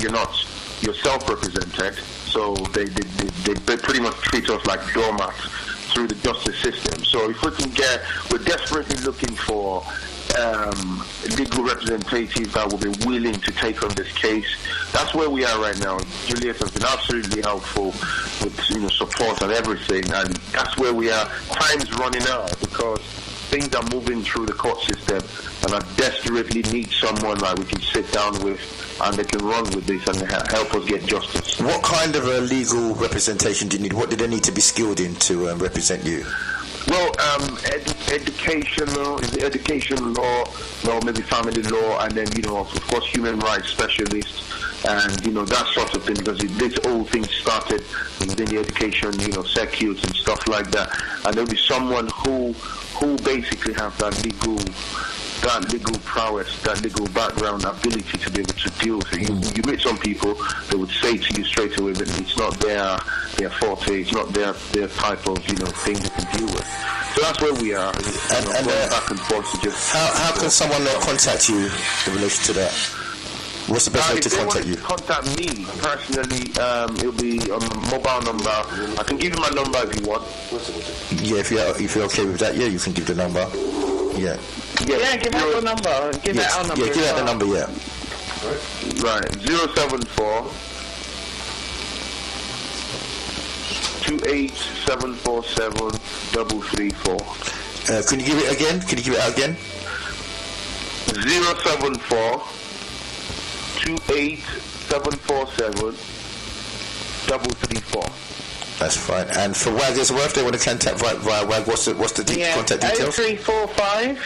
you're self-represented. So they pretty much treat us like doormats through the justice system. So if we can we're desperately looking for legal representatives that will be willing to take on this case. That's where we are right now. Juliet has been absolutely helpful with support and everything, and that's where we are. Time's running out because things are moving through the court system, and I desperately need someone that we can sit down with and they can run with this and help us get justice. What kind of a legal representation do you need? What do they need to be skilled in to represent you? Well, education law, maybe family law, and then, of course, human rights specialists, and, that sort of thing, because this whole thing started within the education, circuits and stuff like that. And there'll be someone who basically have that legal prowess, that legal background, ability to be able to deal with it. You meet some people, they would say to you straight away that it's not their forte, it's not their type of thing they can deal with. So that's where we are. And back and forth to just. How can someone contact you in relation to that? What's the best way to if they contact want you? to contact me personally, it'll be on my mobile number. I can give you my number if you want. Yeah, if you're okay with that, yeah, you can give the number. Yeah. Yeah, give out your number. Give out our number. Yeah, give out the number, yeah. Right, 074 28747 334. Can you give it again? Can you give it out again? 074 28747 334. That's fine. And for WAG as well, if they want to contact via WAG, what's the contact details? 0345.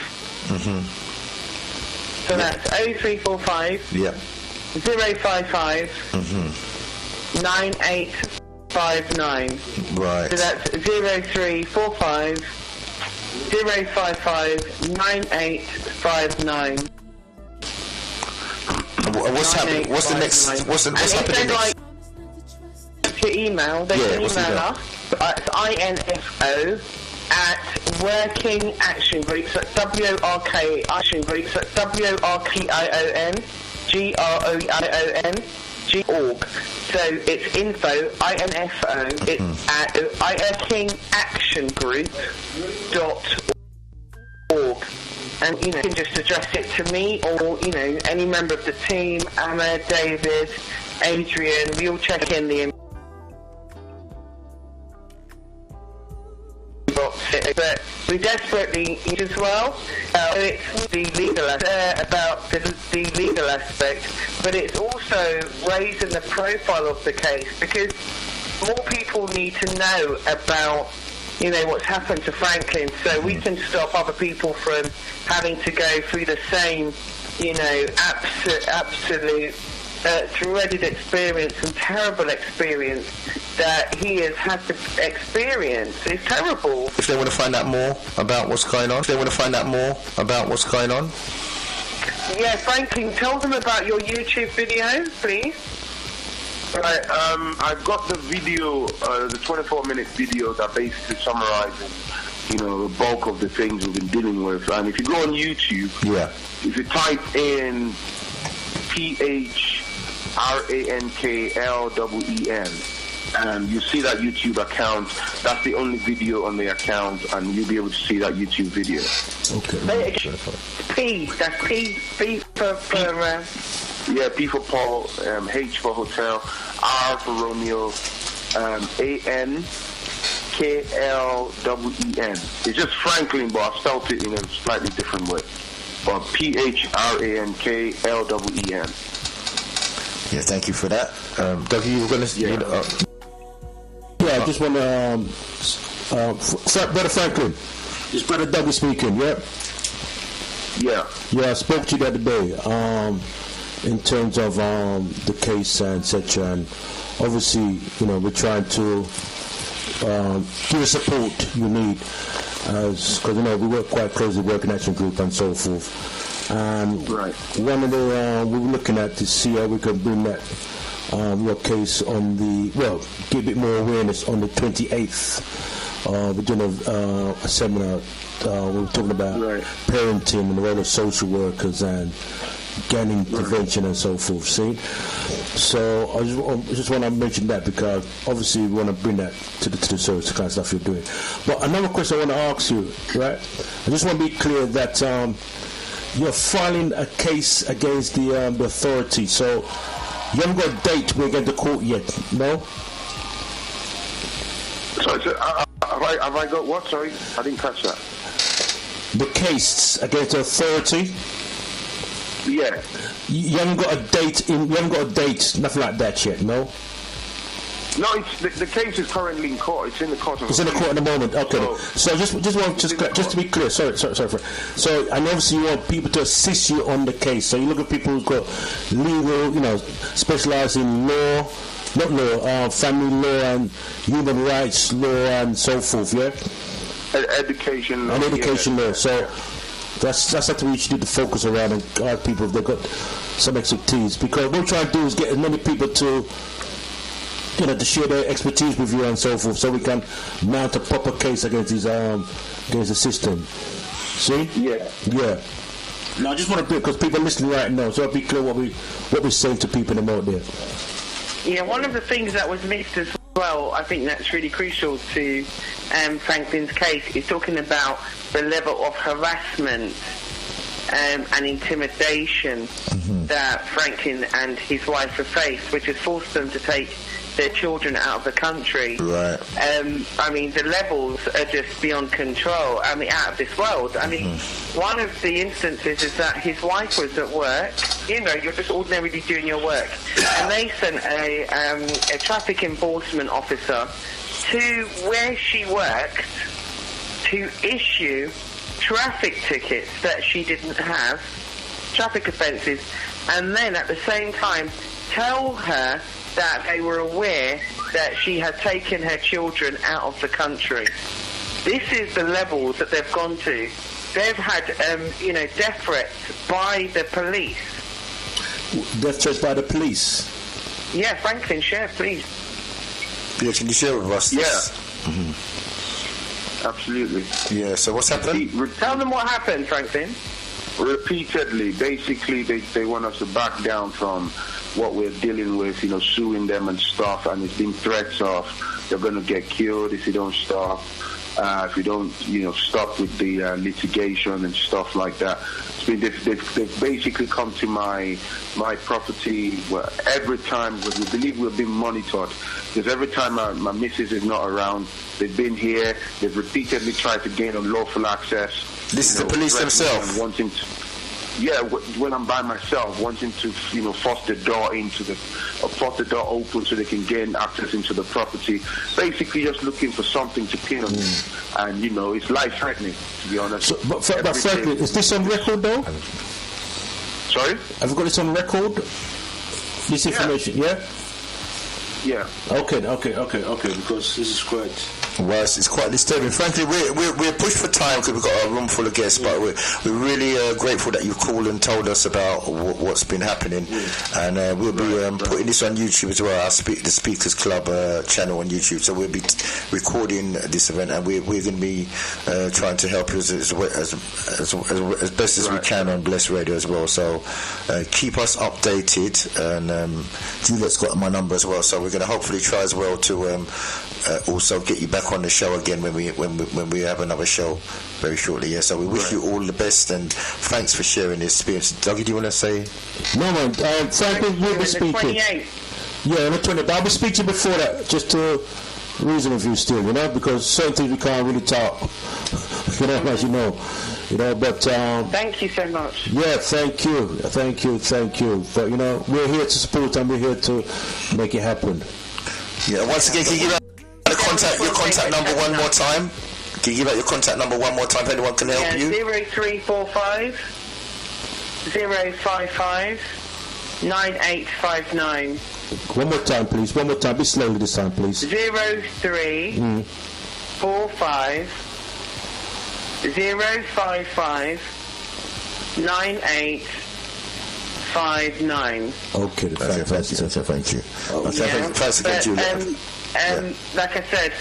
So that's 0345. Yeah. 055. 9859. Right. So that's 0345 055 9859. What's happening? What's happening next? To email, they can email us at info at Working Action Groups at WORK Action Groups at WORKION GROION.org. So it's info, INFO, it's at workingactiongroup.org. And, you can just address it to me or, any member of the team, Anna, David, Adrian, we all check in the inbox. But we desperately need as well. It's the legal about the legal aspect, but it's also raising the profile of the case because more people need to know about what's happened to Franklin, so we can stop other people from having to go through the same, absolute dreaded experience and terrible experience that he has had to experience. It's terrible. If they want to find out more about what's going on, Yeah, Franklin, tell them about your YouTube video, please. Right, I've got the video, the 24-minute video that basically summarizing, the bulk of the things we've been dealing with. And if you go on YouTube, if you type in PHRANKLEEN, and you see that YouTube account, that's the only video on the account, and you'll be able to see that YouTube video. Okay. That's P for yeah, P for Paul, H for Hotel, R for Romeo, ANKLEEN. It's just Franklin, but I spelled it in a slightly different way. But PHRANKLEEN. Yeah, thank you for that. Doug, you were going to... I just want to... Brother Franklin, it's Brother Doug speaking, yeah? Yeah, I spoke to you the other day in terms of the case and etc. And obviously, we're trying to give the support you need, because we work quite closely with Working Action Group and so forth. And one of the we were looking at to see how we can bring that your case on give a bit more awareness on the 28th. We're doing a seminar. We're talking about parenting and the role of social workers and gang intervention and so forth. See, so I just want to mention that because obviously we want to bring that to the service, the kind of stuff you're doing. But another question I want to ask you, right? I just want to be clear that you're filing a case against the authority, so you haven't got a date we're going to court yet, no? Sorry, have I got what? Sorry, I didn't catch that. The case against the authority. Yeah. You haven't got a date. You haven't got a date. Nothing like that yet, no. No, the case is currently in court. It's in the court. It's in the court at the moment. Okay. So just to be clear. Sorry. So and obviously you want people to assist you on the case. So you look at people who've got legal, specialise in law. Not law, family law and human rights law and so forth, yeah? Education law. And education law. So that's something we should need to focus around and guide people if they've got some expertise. Because what we're trying to do is get as many people to to share their expertise with you and so forth, so we can mount a proper case against these against the system. See? Yeah. No, I just want to do it because people are listening right now, so I'll be clear what we're saying to people out there. Yeah, one of the things that was missed as well, I think that's really crucial to Franklin's case, is talking about the level of harassment and intimidation that Franklin and his wife have faced, which has forced them to take their children out of the country. Right. I mean, the levels are just beyond control. I mean, out of this world. I mean, one of the instances is that his wife was at work. You know, you're just ordinarily doing your work, and they sent a traffic enforcement officer to where she worked to issue traffic tickets that she didn't have, traffic offences, and then at the same time tell her that they were aware that she had taken her children out of the country. This is the levels that they've gone to. They've had, death threats by the police. Death threats by the police? Yeah, Franklin, share, please. Yeah, can you share with us? Yeah. Absolutely. Yeah, so what's happened? Tell them what happened, Franklin. Repeatedly, basically, they want us to back down from what we're dealing with, suing them and stuff, and it's been threats of they're going to get killed if you don't stop, if you don't, stop with the litigation and stuff like that. They've basically come to my property every time, because we believe we're being monitored, because every time my missus is not around, they've been here, they've repeatedly tried to gain unlawful access. This is the police themselves? Wanting to, when I'm by myself, wanting to, force the door open so they can gain access into the property. Basically, just looking for something to pin on me, and it's life-threatening, to be honest. So, but Franklin, is this on record though? Sorry? Have you got this on record? This information, yeah? Yeah. Okay, because this is quite... Well, it's quite disturbing. Frankly, we're pushed for time because we've got a room full of guests, but we're really grateful that you've called and told us about what's been happening, and we'll be putting this on YouTube as well, the Speakers Club channel on YouTube, so we'll be recording this event, and we're going to be trying to help you as best as we can on Bless Radio as well, so keep us updated, and Juliet's got my number as well, so we're going to hopefully try as well to also get you back on the show again when we have another show very shortly. Yeah, so we wish you all the best, and thanks for sharing this experience. Dougie, do you want to say? No, man. Franklin will be speaking. 28th. Yeah, on the 28th. I'll be speaking before that, just to reason with you still, because certain things we can't really talk. As you know. But thank you so much. Yeah, thank you. But we're here to support and we're here to make it happen. Yeah, once again, can you give out your contact number one more time? Can you give out your contact number one more time if anyone can help you? 0345 055 9859. One more time, please. One more time. Be slowly this time, please. 0345 055 9859. Okay, thank you. Thanks again, Julia. Like I said,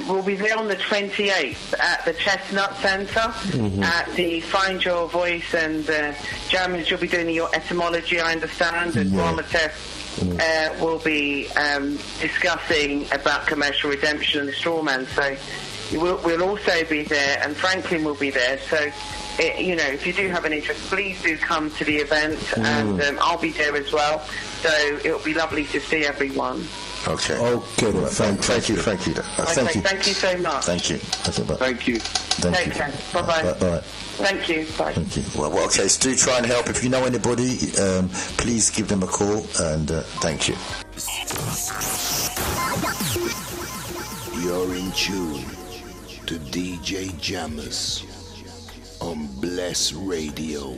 we'll be there on the 28th at the Chestnut Centre at the Find Your Voice and Jammers. You'll be doing your etymology, I understand, and Dramatest will be discussing about commercial redemption and the straw man. So we'll also be there, and Franklin will be there. So if you do have an interest, please do come to the event, and I'll be there as well. So it'll be lovely to see everyone. Okay. Thank you. Thank you so much. Thank you. Thank you. Take care. Bye-bye. Bye. Thank you. Bye. Thank you. Well, okay, so do try and help. If you know anybody, please give them a call, and thank you. You're in tune to DJ Jammers on Bless Radio,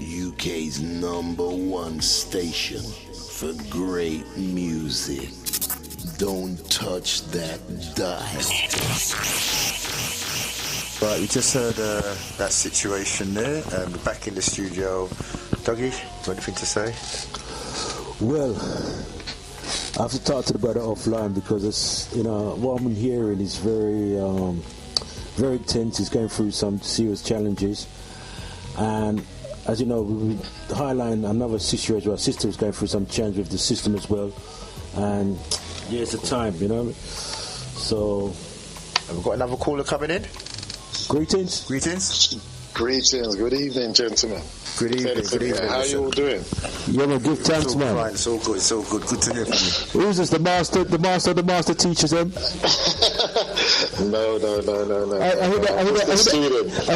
UK's #1 station for great music. Don't touch that dial. Right, we just heard that situation there, and we're back in the studio. Dougie, anything to say? Well, I have to talk to the brother offline because it's, what I'm hearing is very, very intense. He's going through some serious challenges, and as you know, we Highline, another sister as well. Sister was going through some change with the system as well, and yeah, it's a time, you know. So, have we got another caller coming in? Greetings. Greetings. Greetings. Good evening, gentlemen. Good evening. Good evening. How you all doing? Yeah, man, give thanks, man. Right, it's all good. It's all good. Good to hear from you. Who's this? The master teachers, them? No. I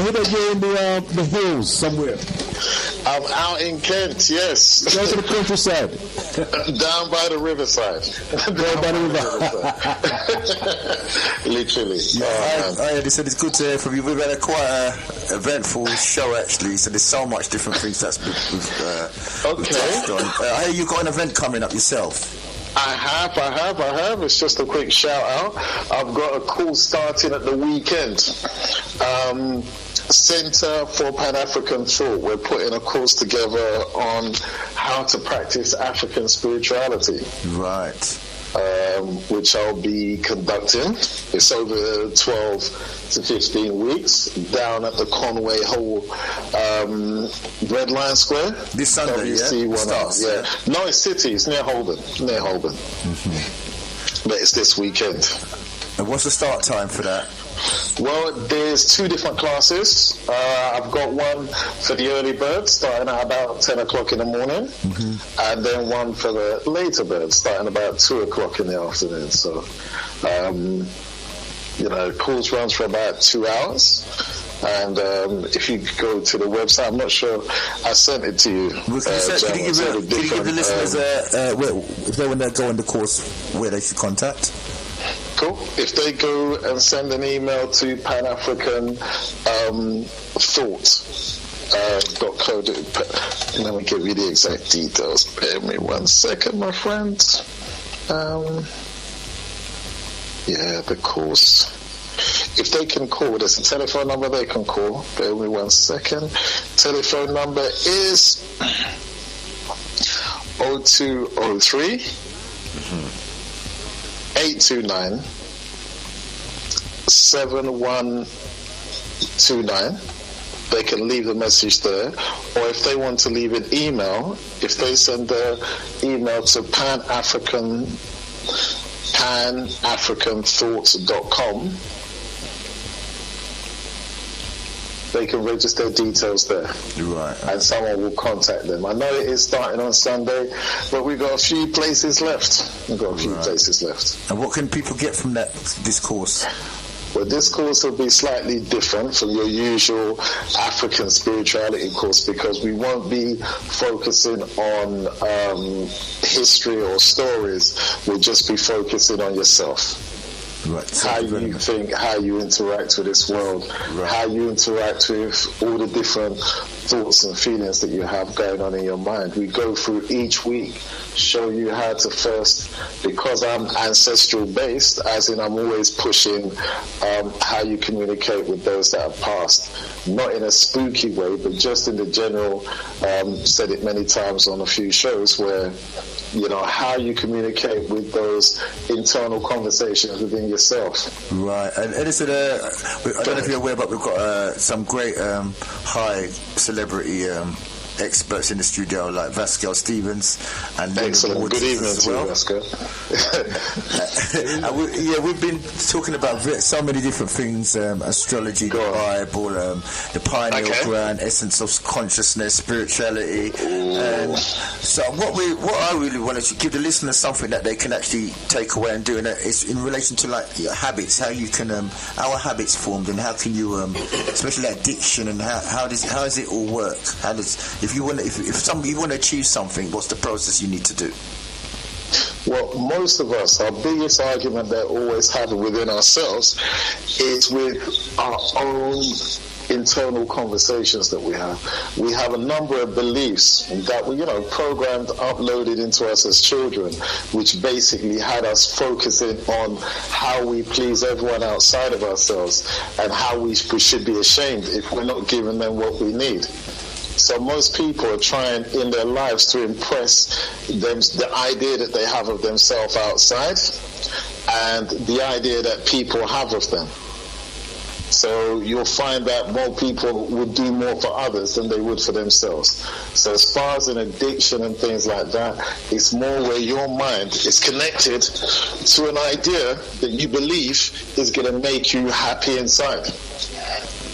heard that you're in the hills somewhere. I'm out in Kent, yes. Go to the countryside. Down by the riverside. Down by the river. Literally. Yeah, they said it's good to hear from you. We've had a quite eventful show, actually, so there's so much different things that's we've touched on. I hear you got an event coming up yourself. I have. It's just a quick shout out. I've got a course starting at the weekend. Center for Pan-African Thought. We're putting a course together on how to practice African spirituality. Right. Which I'll be conducting. It's over 12 to 15 weeks down at the Conway Hall Red Lion Square. This Sunday, Starts, yeah. No, it's City. It's near Holborn. Mm-hmm. But it's this weekend. And what's the start time for that? Well, there's 2 different classes. I've got one for the early birds starting at about 10 o'clock in the morning, and then one for the later birds starting about 2 o'clock in the afternoon. So, course runs for about 2 hours. And if you go to the website, I'm not sure I sent it to you. Could you give the listeners, if they want to go on the course, where they should contact? Cool. If they go and send an email to Pan-African Thought .co. Let me give you the exact details. Bear me 1 second, my friends. The course. If they can call, there's a telephone number they can call. Bear me 1 second. Telephone number is 0203 829 7129. They can leave a message there, or if they want to leave an email, if they send their email to panafricanthoughts.com, they can register details there. Right. And someone will contact them. I know it is starting on Sunday, but we've got a few places left. And what can people get from this course? Well, this course will be slightly different from your usual African spirituality course, because we won't be focusing on history or stories. We'll just be focusing on yourself. Right. How you think, how you interact with this world, how you interact with all the different thoughts and feelings that you have going on in your mind. We go through each week, show you how to first, because I'm ancestral based, as in I'm always pushing how you communicate with those that have passed. Not in a spooky way, but just in the general, said it many times on a few shows, where how you communicate with those internal conversations within yourself. Right. And Edison, I don't know if you're aware, but we've got some great high celebrity experts in the studio, like Vasco Stevens and excellent. Good evening to you, Vasco. We've been talking about so many different things: astrology, the Bible, the pineal gland, essence of consciousness, spirituality. So what I really wanted to give the listeners something that they can actually take away and do, and it's in relation to like your habits, how you can how are habits formed, and how can you especially addiction, and how does it all work? If you want to achieve something, what's the process you need to do? Well, most of us, our biggest argument that always have within ourselves is with our own internal conversations that we have. We have a number of beliefs that we, programmed, uploaded into us as children, which basically had us focusing on how we please everyone outside of ourselves and how we should be ashamed if we're not giving them what we need. So most people are trying in their lives to impress them, the idea that they have of themselves outside and the idea that people have of them. So you'll find that more people would do more for others than they would for themselves. So as far as an addiction and things like that, it's more where your mind is connected to an idea that you believe is going to make you happy inside.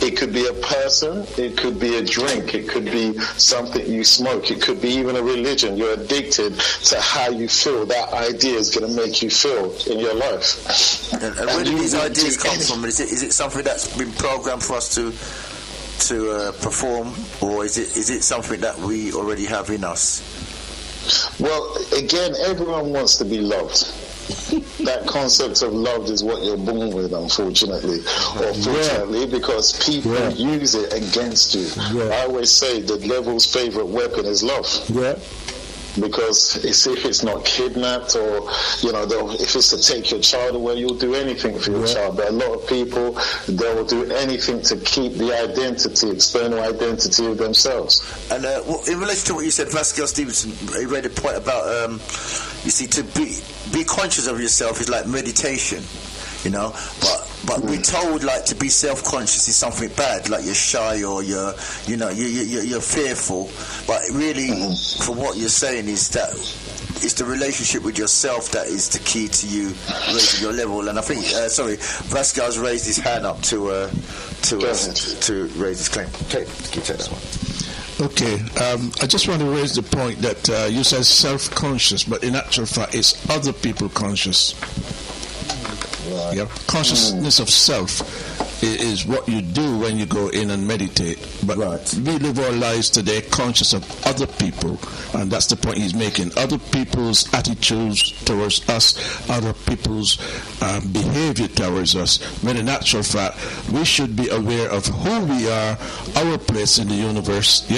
It could be a person, it could be a drink, it could be something you smoke, it could be even a religion. You're addicted to how you feel. That idea is going to make you feel in your life. And where do these ideas come from? Is it something that's been programmed for us to perform, or is it something that we already have in us? Well, again, everyone wants to be loved. That concept of love is what you're born with, unfortunately, or fortunately, because people use it against you. I always say the devil's favorite weapon is love. Because if it's not kidnapped, or if it's to take your child away, you'll do anything for your child. But a lot of people, they will do anything to keep the identity, external identity of themselves. And in relation to what you said, Vasco Stevenson, he made a point about, you see, to be conscious of yourself is like meditation, but we're told like to be self-conscious is something bad, like you're shy or you're fearful. But really, for what you're saying is that it's the relationship with yourself that is the key to you raising your level. And I think, Vasco's raised his hand up to raise his claim. Okay, can you take that one? Okay, I just want to raise the point that you said self-conscious, but in actual fact, it's other people conscious. Right. Yeah, consciousness of self is what you do when you go in and meditate. But we live our lives today conscious of other people, and that's the point he's making. Other people's attitudes towards us, other people's behavior towards us, when in actual fact, we should be aware of who we are, our place in the universe,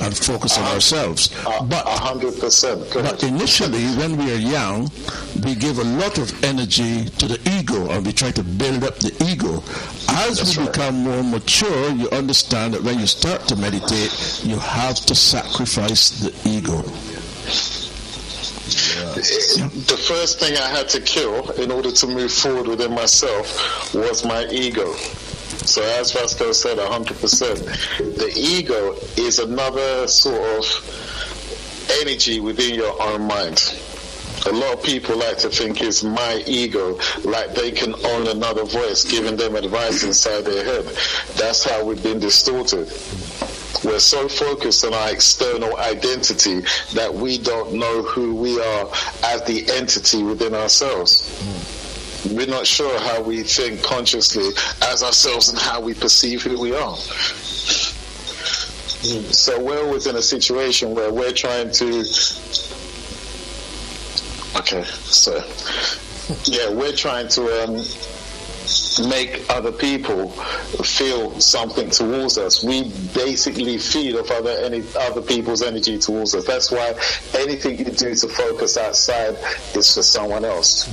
and focus on ourselves. But 100%. But initially, when we are young, we give a lot of energy to the ego, and we try to build up the ego. As we become more mature, you understand that when you start to meditate, you have to sacrifice the ego. The first thing I had to kill in order to move forward within myself was my ego. So as Vasco said, 100%. The ego is another sort of energy within your own mind. A lot of people like to think it's my ego, like they can own another voice giving them advice inside their head. That's how we've been distorted. We're so focused on our external identity that we don't know who we are as the entity within ourselves. We're not sure how we think consciously as ourselves and how we perceive who we are. So we're always in a situation where we're trying to... we're trying to make other people feel something towards us. We basically feed off other people's energy towards us. That's why anything you do to focus outside is for someone else.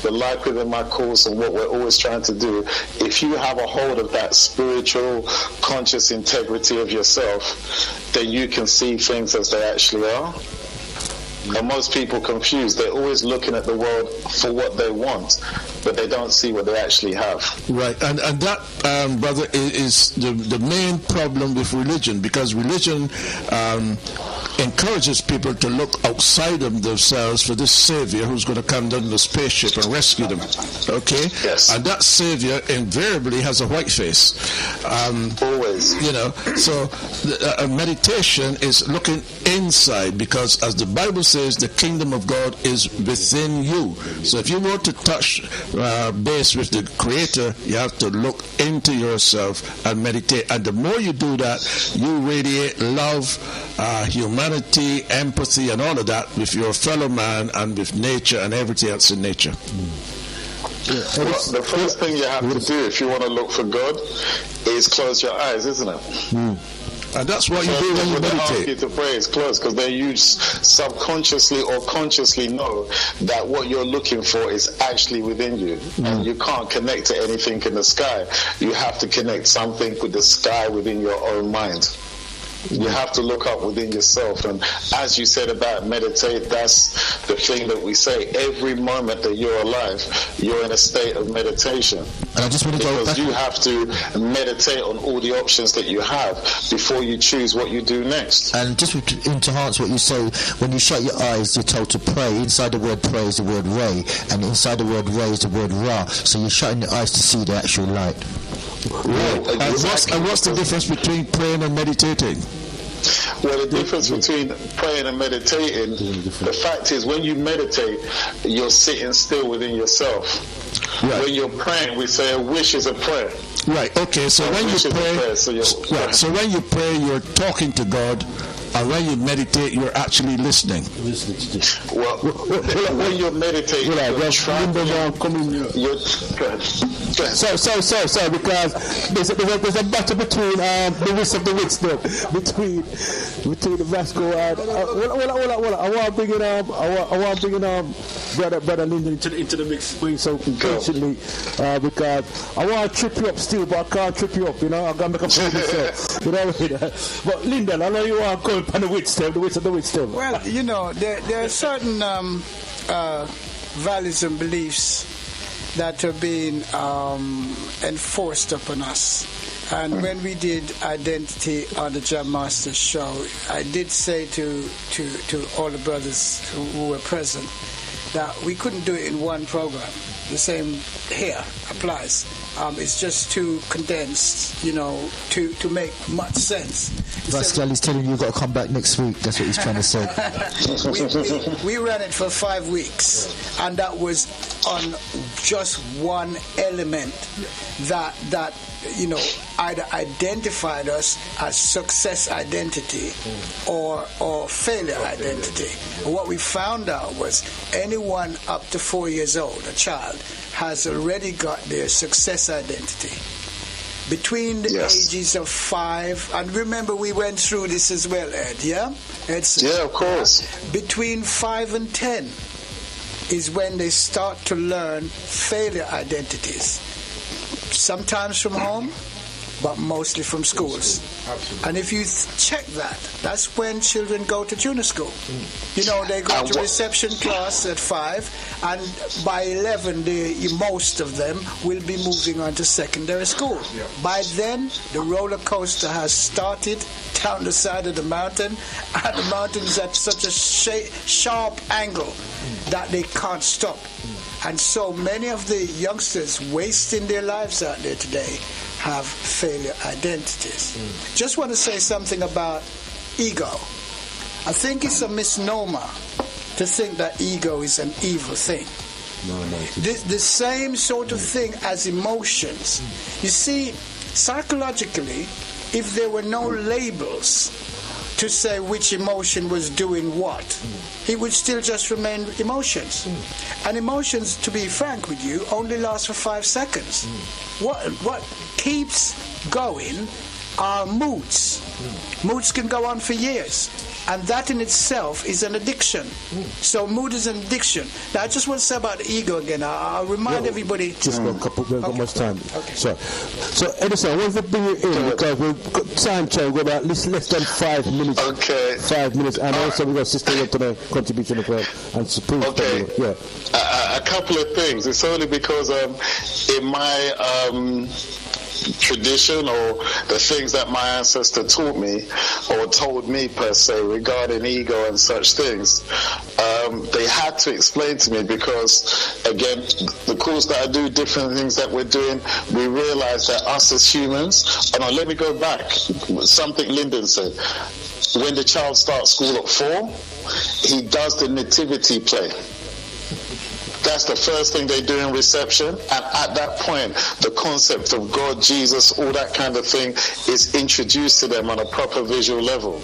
But like within my course and what we're always trying to do, if you have a hold of that spiritual, conscious integrity of yourself, then you can see things as they actually are. And most people confused. They're always looking at the world for what they want, but they don't see what they actually have. Right, and that, brother, is the main problem with religion, because religion encourages people to look outside of themselves for this savior who's going to come down in the spaceship and rescue them. Okay? Yes. And that savior invariably has a white face. Always. So meditation is looking inside, because as the Bible says, the kingdom of God is within you. So if you want to touch base with the Creator, you have to look into yourself and meditate. And the more you do that, you radiate love, humanity, empathy, and all of that with your fellow man and with nature and everything else in nature. Well, the first thing you have to do if you want to look for God is close your eyes, isn't it? And that's what you do when you meditate. Ask you to pray is close, because then you subconsciously or consciously know that what you're looking for is actually within you. And you can't connect to anything in the sky. You have to connect something with the sky within your own mind. You have to look up within yourself. And as you said about meditate, that's the thing that we say. Every moment that you're alive, you're in a state of meditation. And I just want to go back. Because you have to meditate on all the options that you have before you choose what you do next. And just to enhance what you say, when you shut your eyes, you're told to pray. Inside the word pray is the word Ray, and inside the word Ray is the word Ra. So you're shutting your eyes to see the actual light. Right. And what's the difference between praying and meditating? Well, the difference between praying and meditating, the fact is when you meditate, you're sitting still within yourself. Right. When you're praying, we say a wish is a prayer. Right. Okay. So when you pray, so when you pray, you're talking to God. And when you meditate, you're actually listening. Well, when you're meditating, So, because there's a battle between the wits of the wits, though, between the Vasco and I want to bring in brother Lyndon into the mix so patiently because I want to trip you up still, but I can't trip you up. You know, I'm gonna make a fool of myself. You know, but Lyndon, I know you want to go on the wits of the wits. Well, you know, there are certain values and beliefs that are being enforced upon us. And when we did Identity on the Jam Master show, I did say to all the brothers who were present that we couldn't do it in one program. The same here applies. It's just too condensed, you know, to make much sense. Pascal is telling you you've got to come back next week. That's what he's trying to say. we ran it for 5 weeks, and that was on just one element that you know either identified us as success identity or failure identity. What we found out was anyone up to 4 years old, a child, has already got their success identity. Between the ages of 5, and remember we went through this as well, Ed, yeah? Yeah, of course. Between 5 and 10 is when they start to learn failure identities. Sometimes from home, but mostly from schools. Absolutely. And if you check that, that's when children go to junior school. You know, they go to reception class at 5, and by 11, most of them will be moving on to secondary school. Yeah. By then, the roller coaster has started down the side of the mountain, and the mountain is at such a sharp angle that they can't stop. And so many of the youngsters wasting their lives out there today have failure identities. Just want to say something about ego. I think it's a misnomer to think that ego is an evil thing. The same sort of thing as emotions. You see, psychologically, if there were no labels to say which emotion was doing what, it would still just remain emotions. And emotions, to be frank with you, only last for 5 seconds. What keeps going are moods. Moods can go on for years. And that in itself is an addiction. So mood is an addiction. Now I just want to say about the ego again. I'll remind everybody. Just got a couple. We've got much time. Okay. So Edison, I want to bring you in because we've got time to go about less than 5 minutes. Okay. 5 minutes, and also we've got Sister to the contribution of her and support. Okay. Yeah. A couple of things. It's only because in my tradition or the things that my ancestor taught me or told me per se regarding ego and such things, they had to explain to me because again the course that I do, different things that we're doing, we realize that us as humans, let me go back, something Lyndon said, when the child starts school at 4, he does the nativity play. That's the first thing they do in reception, and at that point, the concept of God, Jesus, all that kind of thing is introduced to them on a proper visual level.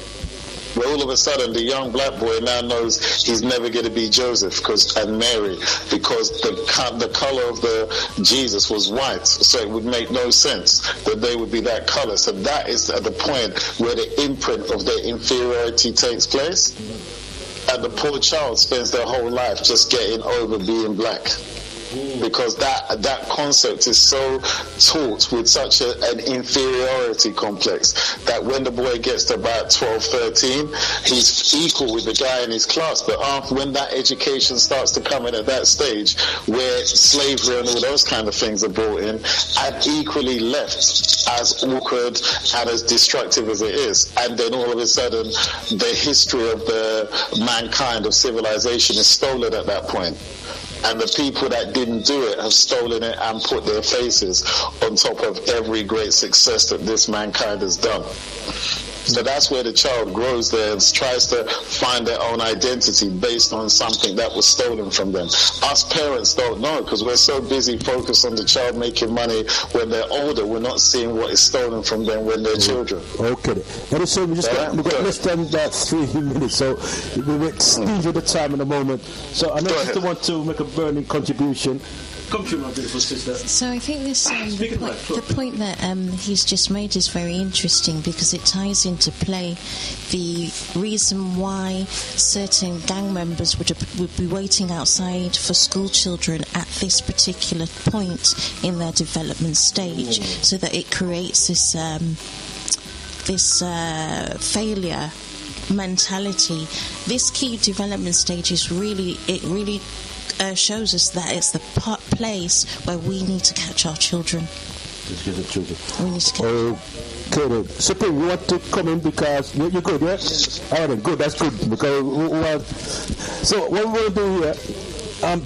Where all of a sudden, the young black boy now knows he's never going to be Joseph and Mary because the color of the Jesus was white, so it would make no sense that they would be that color. So that is at the point where the imprint of their inferiority takes place. And the poor child spends their whole life just getting over being black. because that concept is so taught with such an inferiority complex that when the boy gets to about 12, 13, he's equal with the guy in his class. But after, when that education starts to come in at that stage, where slavery and all those kind of things are brought in, and equally left as awkward and as destructive as it is, and then all of a sudden the history of the mankind of civilization is stolen at that point. And the people that didn't do it have stolen it and put their faces on top of every great success that this mankind has done. So that's where the child grows there and tries to find their own identity based on something that was stolen from them. Us parents don't know because we're so busy focused on the child making money when they're older. We're not seeing what is stolen from them when they're children. Okay. So we got less than about 3 minutes, so we will extend the time in a moment. So I know you still want to make a burning contribution. Come through, my beautiful sister. So I think this the point that he's just made is very interesting because it ties into play the reason why certain gang members would be waiting outside for school children at this particular point in their development stage, so that it creates this failure mentality. This key development stage is really shows us that it's the place where we need to catch our children. We need to catch Okay, then. Supreme, you want to come in because you're good, yeah? All right, then, good. That's good. Because so what we're going to do here,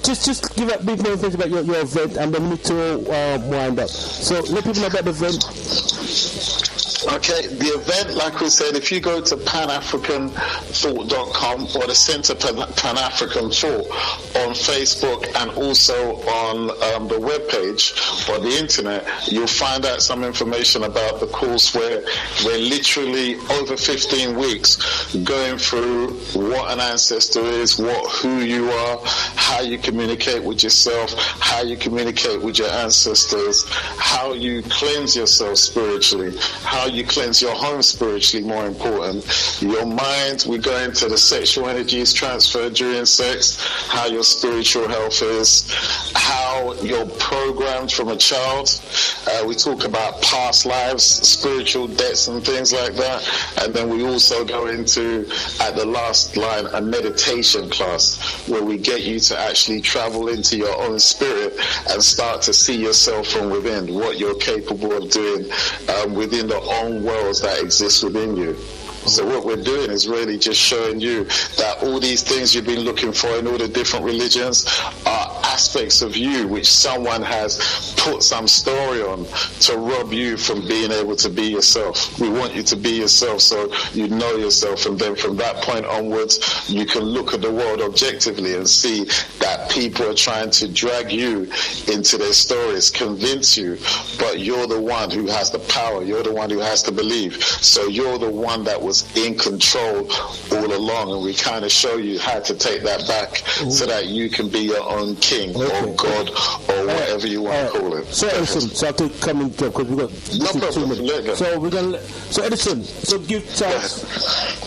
just give a bit more information about your event, and then we need to wind up. So let people know about the event. Okay, the event, like we said, if you go to panafricanthought.com or the Center Pan-African Thought on Facebook and also on the webpage or the internet, you'll find out some information about the course where we're literally over 15 weeks going through what an ancestor is, who you are, how you communicate with yourself, how you communicate with your ancestors, how you cleanse yourself spiritually, how you cleanse your home spiritually, more important, your mind. We go into the sexual energies transferred during sex, how your spiritual health is, how you're programmed from a child. We talk about past lives, spiritual debts and things like that. And then we also go into, at the last line, a meditation class where we get you to actually travel into your own spirit and start to see yourself from within, what you're capable of doing within the own worlds that exist within you. So what we're doing is really just showing you that all these things you've been looking for in all the different religions are aspects of you which someone has put some story on to rob you from being able to be yourself. We want you to be yourself so you know yourself, and then from that point onwards you can look at the world objectively and see that people are trying to drag you into their stories, convince you, but you're the one who has the power, you're the one who has to believe. So you're the one that was in control all along, and we kind of show you how to take that back so that you can be your own king or God or whatever you want to call it. So Edison, so I have to come in because we got no problem. 2 minutes. So we're gonna. So Edison, so give chance.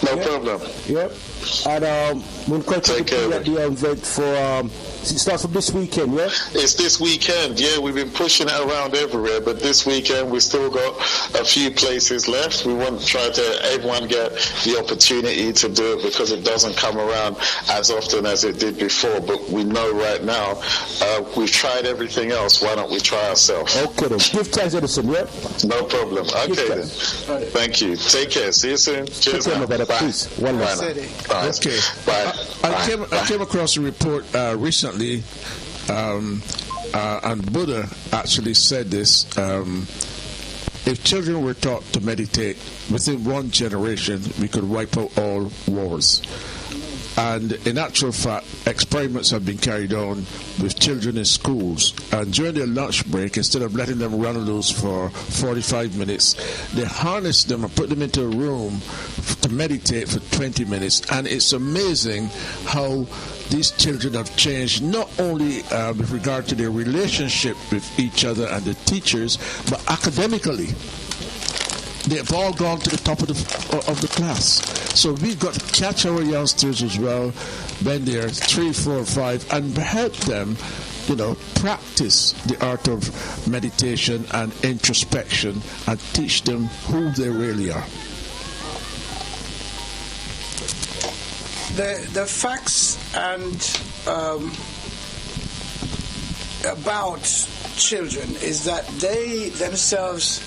No problem. Yep. And we'll continue to be at the event for. It starts from this weekend, yeah? It's this weekend, yeah. We've been pushing it around everywhere, but this weekend we still got a few places left. We want to try to everyone get the opportunity to do it because it doesn't come around as often as it did before. But we know right now we've tried everything else. Why don't we try ourselves? Okay then. Give thanks, Edison, yeah? No problem. Okay then. Thank you. Take care. See you soon. Cheers. Take care, bye. Peace. One love. Bye. Okay. Bye. I came across a report recently, and Buddha actually said this. If children were taught to meditate within one generation, we could wipe out all wars. And in actual fact, experiments have been carried on with children in schools. And during their lunch break, instead of letting them run loose for 45 minutes, they harness them and put them into a room to meditate for 20 minutes. And it's amazing how these children have changed, not only with regard to their relationship with each other and the teachers, but academically. They've all gone to the top of the class. So we've got to catch our youngsters as well when they're 3, 4, 5 and help them practice the art of meditation and introspection and teach them who they really are? The facts and about children is that they themselves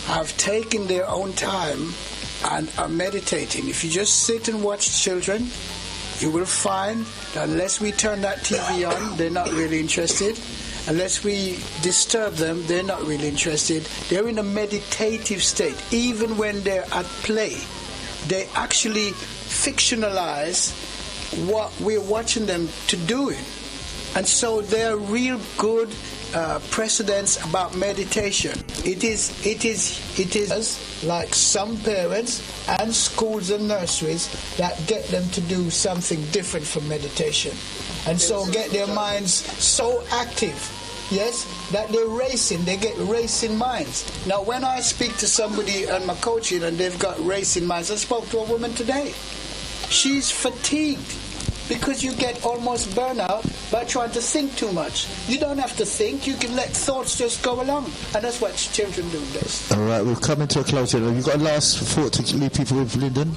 have taken their own time and are meditating. If you just sit and watch children, you will find that unless we turn that TV on, they're not really interested. Unless we disturb them, they're not really interested. They're in a meditative state. Even when they're at play, they actually fictionalize what we're watching them to doing. And so they're real good precedents about meditation. It is like some parents and schools and nurseries that get them to do something different from meditation, and so get their minds so active, yes, that they're racing. They get racing minds. Now, when I speak to somebody on my coaching and they've got racing minds, I spoke to a woman today. She's fatigued because you get almost burnout by trying to think too much. You don't have to think. You can let thoughts just go along. And that's what children do best. All right, we're coming to a close here. Have you got a last thought to leave people with, Lyndon?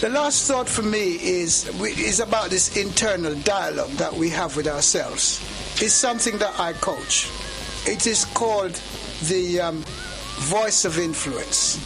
The last thought for me is about this internal dialogue that we have with ourselves. It's something that I coach. It is called the voice of influence.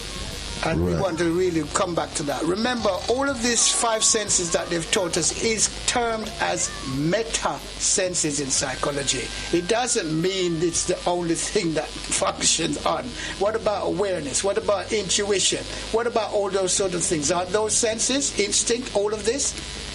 And we want to really come back to that. Remember, all of these 5 senses that they've taught us is termed as meta senses in psychology. It doesn't mean it's the only thing that functions on. What about awareness? What about intuition? What about all those sort of things? Are those senses, instinct, all of this?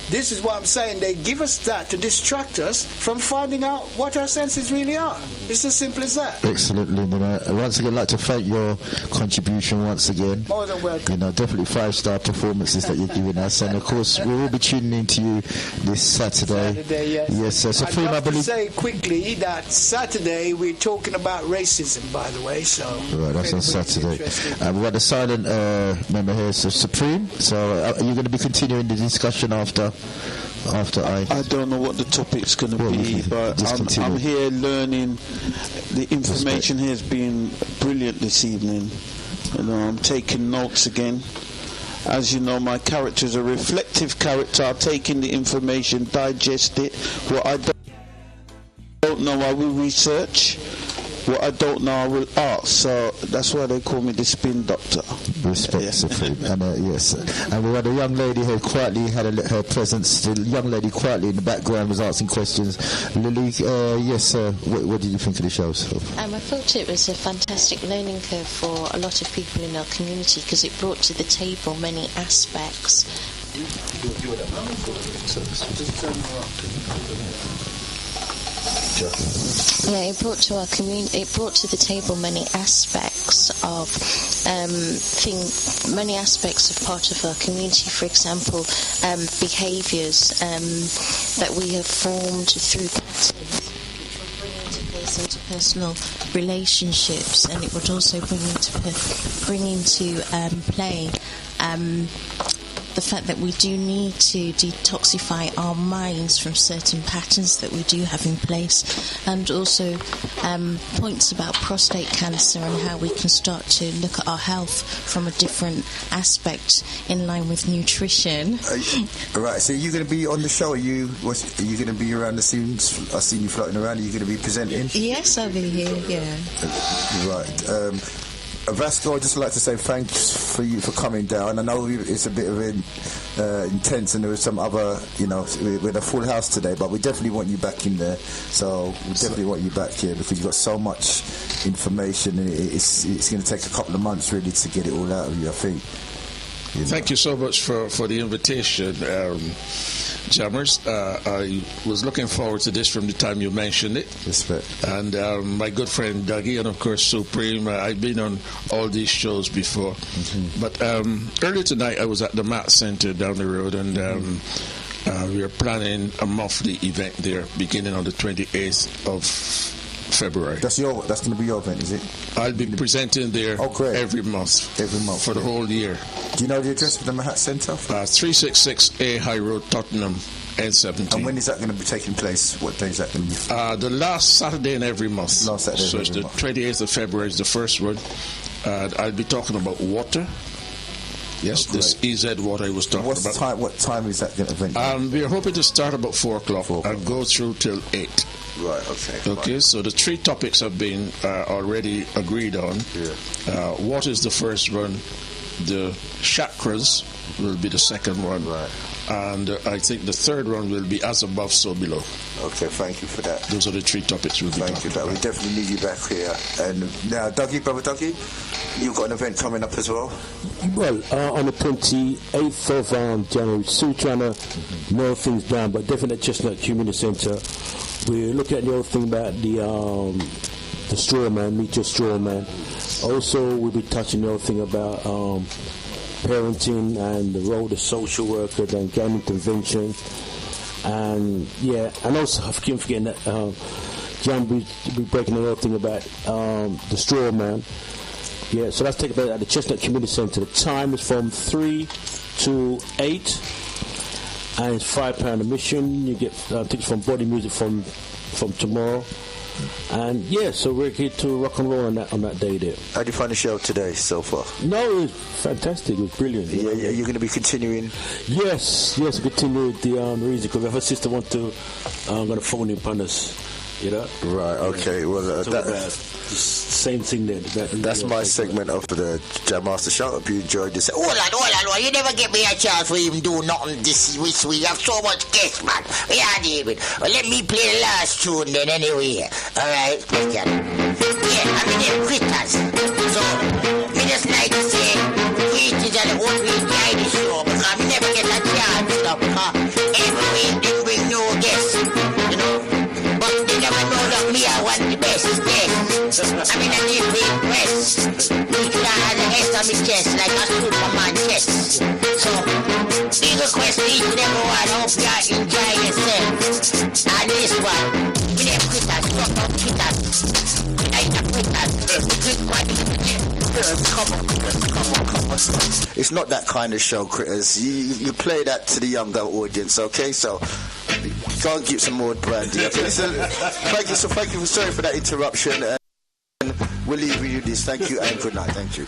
This is what I'm saying. They give us that to distract us from finding out what our senses really are. It's as simple as that. Excellent, Lyndon. Once again, I'd like to thank your contribution once again. More than welcome. Definitely 5-star performances that you're giving us. And of course, we will be tuning in to you this Saturday. Yes, sir. So, I'd love to say quickly that Saturday we're talking about racism, by the way. So right, that's on Saturday. We've got the silent member here, so Supreme. So are you going to be continuing the discussion after I don't know what the topic's going to be, but I'm here learning. The information here has been brilliant this evening. I'm taking notes again. As you know, my character is a reflective character. I'm taking the information, digest it. What I don't know, I will research. What I don't know, I will ask. So that's why they call me the spin doctor. Respect, Supreme. And yes, and we had a young lady who quietly had her presence. The young lady quietly in the background was asking questions. Lily, yes, what did you think of the show? I thought it was a fantastic learning curve for a lot of people in our community because it brought to the table many aspects. Yeah, it brought to our community. It brought to the table many aspects of many aspects of part of our community. For example, behaviours that we have formed through interpersonal relationships, and it would also bring into play. The fact that we do need to detoxify our minds from certain patterns that we do have in place, and also points about prostate cancer and how we can start to look at our health from a different aspect in line with nutrition. Right, so you're going to be on the show? Are you going to be around the scenes? I've seen you floating around. Are you going to be presenting? Yes, I'll be here, yeah. Right. Vasco, I'd just like to say thanks for you for coming down. I know it's a bit of intense, and there was some other, with a full house today, but we definitely want you back in there. So we definitely want you back here because you've got so much information, and it's going to take a couple of months really to get it all out of you, I think. Thank you so much for the invitation, Jammers. I was looking forward to this from the time you mentioned it. Respect. And my good friend Dougie, and of course Supreme. I've been on all these shows before. Mm-hmm. But earlier tonight I was at the Math Center down the road, and we are planning a monthly event there beginning on the 28th of February. That's going to be your event, is it? I'll be presenting there every month for the whole year. Do you know the address for the Mahat Centre? 366A High Road, Tottenham. and 17th. And when is that going to be taking place? What day is that going to be? The last Saturday in every month. Last Saturday so in it's every the month. 28th of February is the first one. I'll be talking about water. Yes, this EZ water I was talking about. What time is that event? We're hoping to start about 4 o'clock and go through till 8. Right, okay. Okay, so the 3 topics have been already agreed on. Yeah. Water is the first one. The chakras will be the second one. Right. And I think the third one will be as above, so below. Okay, thank you for that. Those are the 3 topics we'll be Thank you for that. We definitely need you back here. And now, Brother Dougie, you've got an event coming up as well? Well, on the 28th of January, still trying to nail things down, but definitely at Chestnut Community Centre. We're looking at the whole thing about the straw man, meet your straw man. Also, we'll be touching the whole thing about parenting and the role of social workers and gang intervention. And and also I keep forgetting that John will be breaking the whole thing about the straw man. Yeah, so let's take it at the Chestnut Community Centre. The time is from 3 to 8. And it's £5 admission. You get tickets from Body Music from tomorrow. And so we're here to rock and roll on that day there. How do you find the show today so far? No, it was fantastic. It was brilliant. Yeah, you're going to be continuing? Yes, continue with the music. If her sister wants to, I'm going to phone in upon us. You know? Right, okay. Well, same thing there. That's my segment of the Jam Master Show. Hope you enjoyed this. Hold on. You never get me a chance to even do nothing this week. We have so much guests, man. We are David. Well, let me play the last tune then anyway. Alright? Yeah, I mean, they're critters. So, me just like to say, creators are the only guy the show because I never get a chance to every week they bring new guests. You know? But they never know that me I want the best guests. I mean, I give me rest. You should have the rest on my chest like a Superman chest. So, big request to each and everyone. Hope you enjoy yourself. And this one, we them critters, fuck up critters. We like the critters. Come on. It's not that kind of show, Critters. You play that to the younger audience, okay? So, go and get some more brandy. Okay, listen, thank you. Sorry for that interruption. And we'll leave you this. Thank you and good night. Thank you.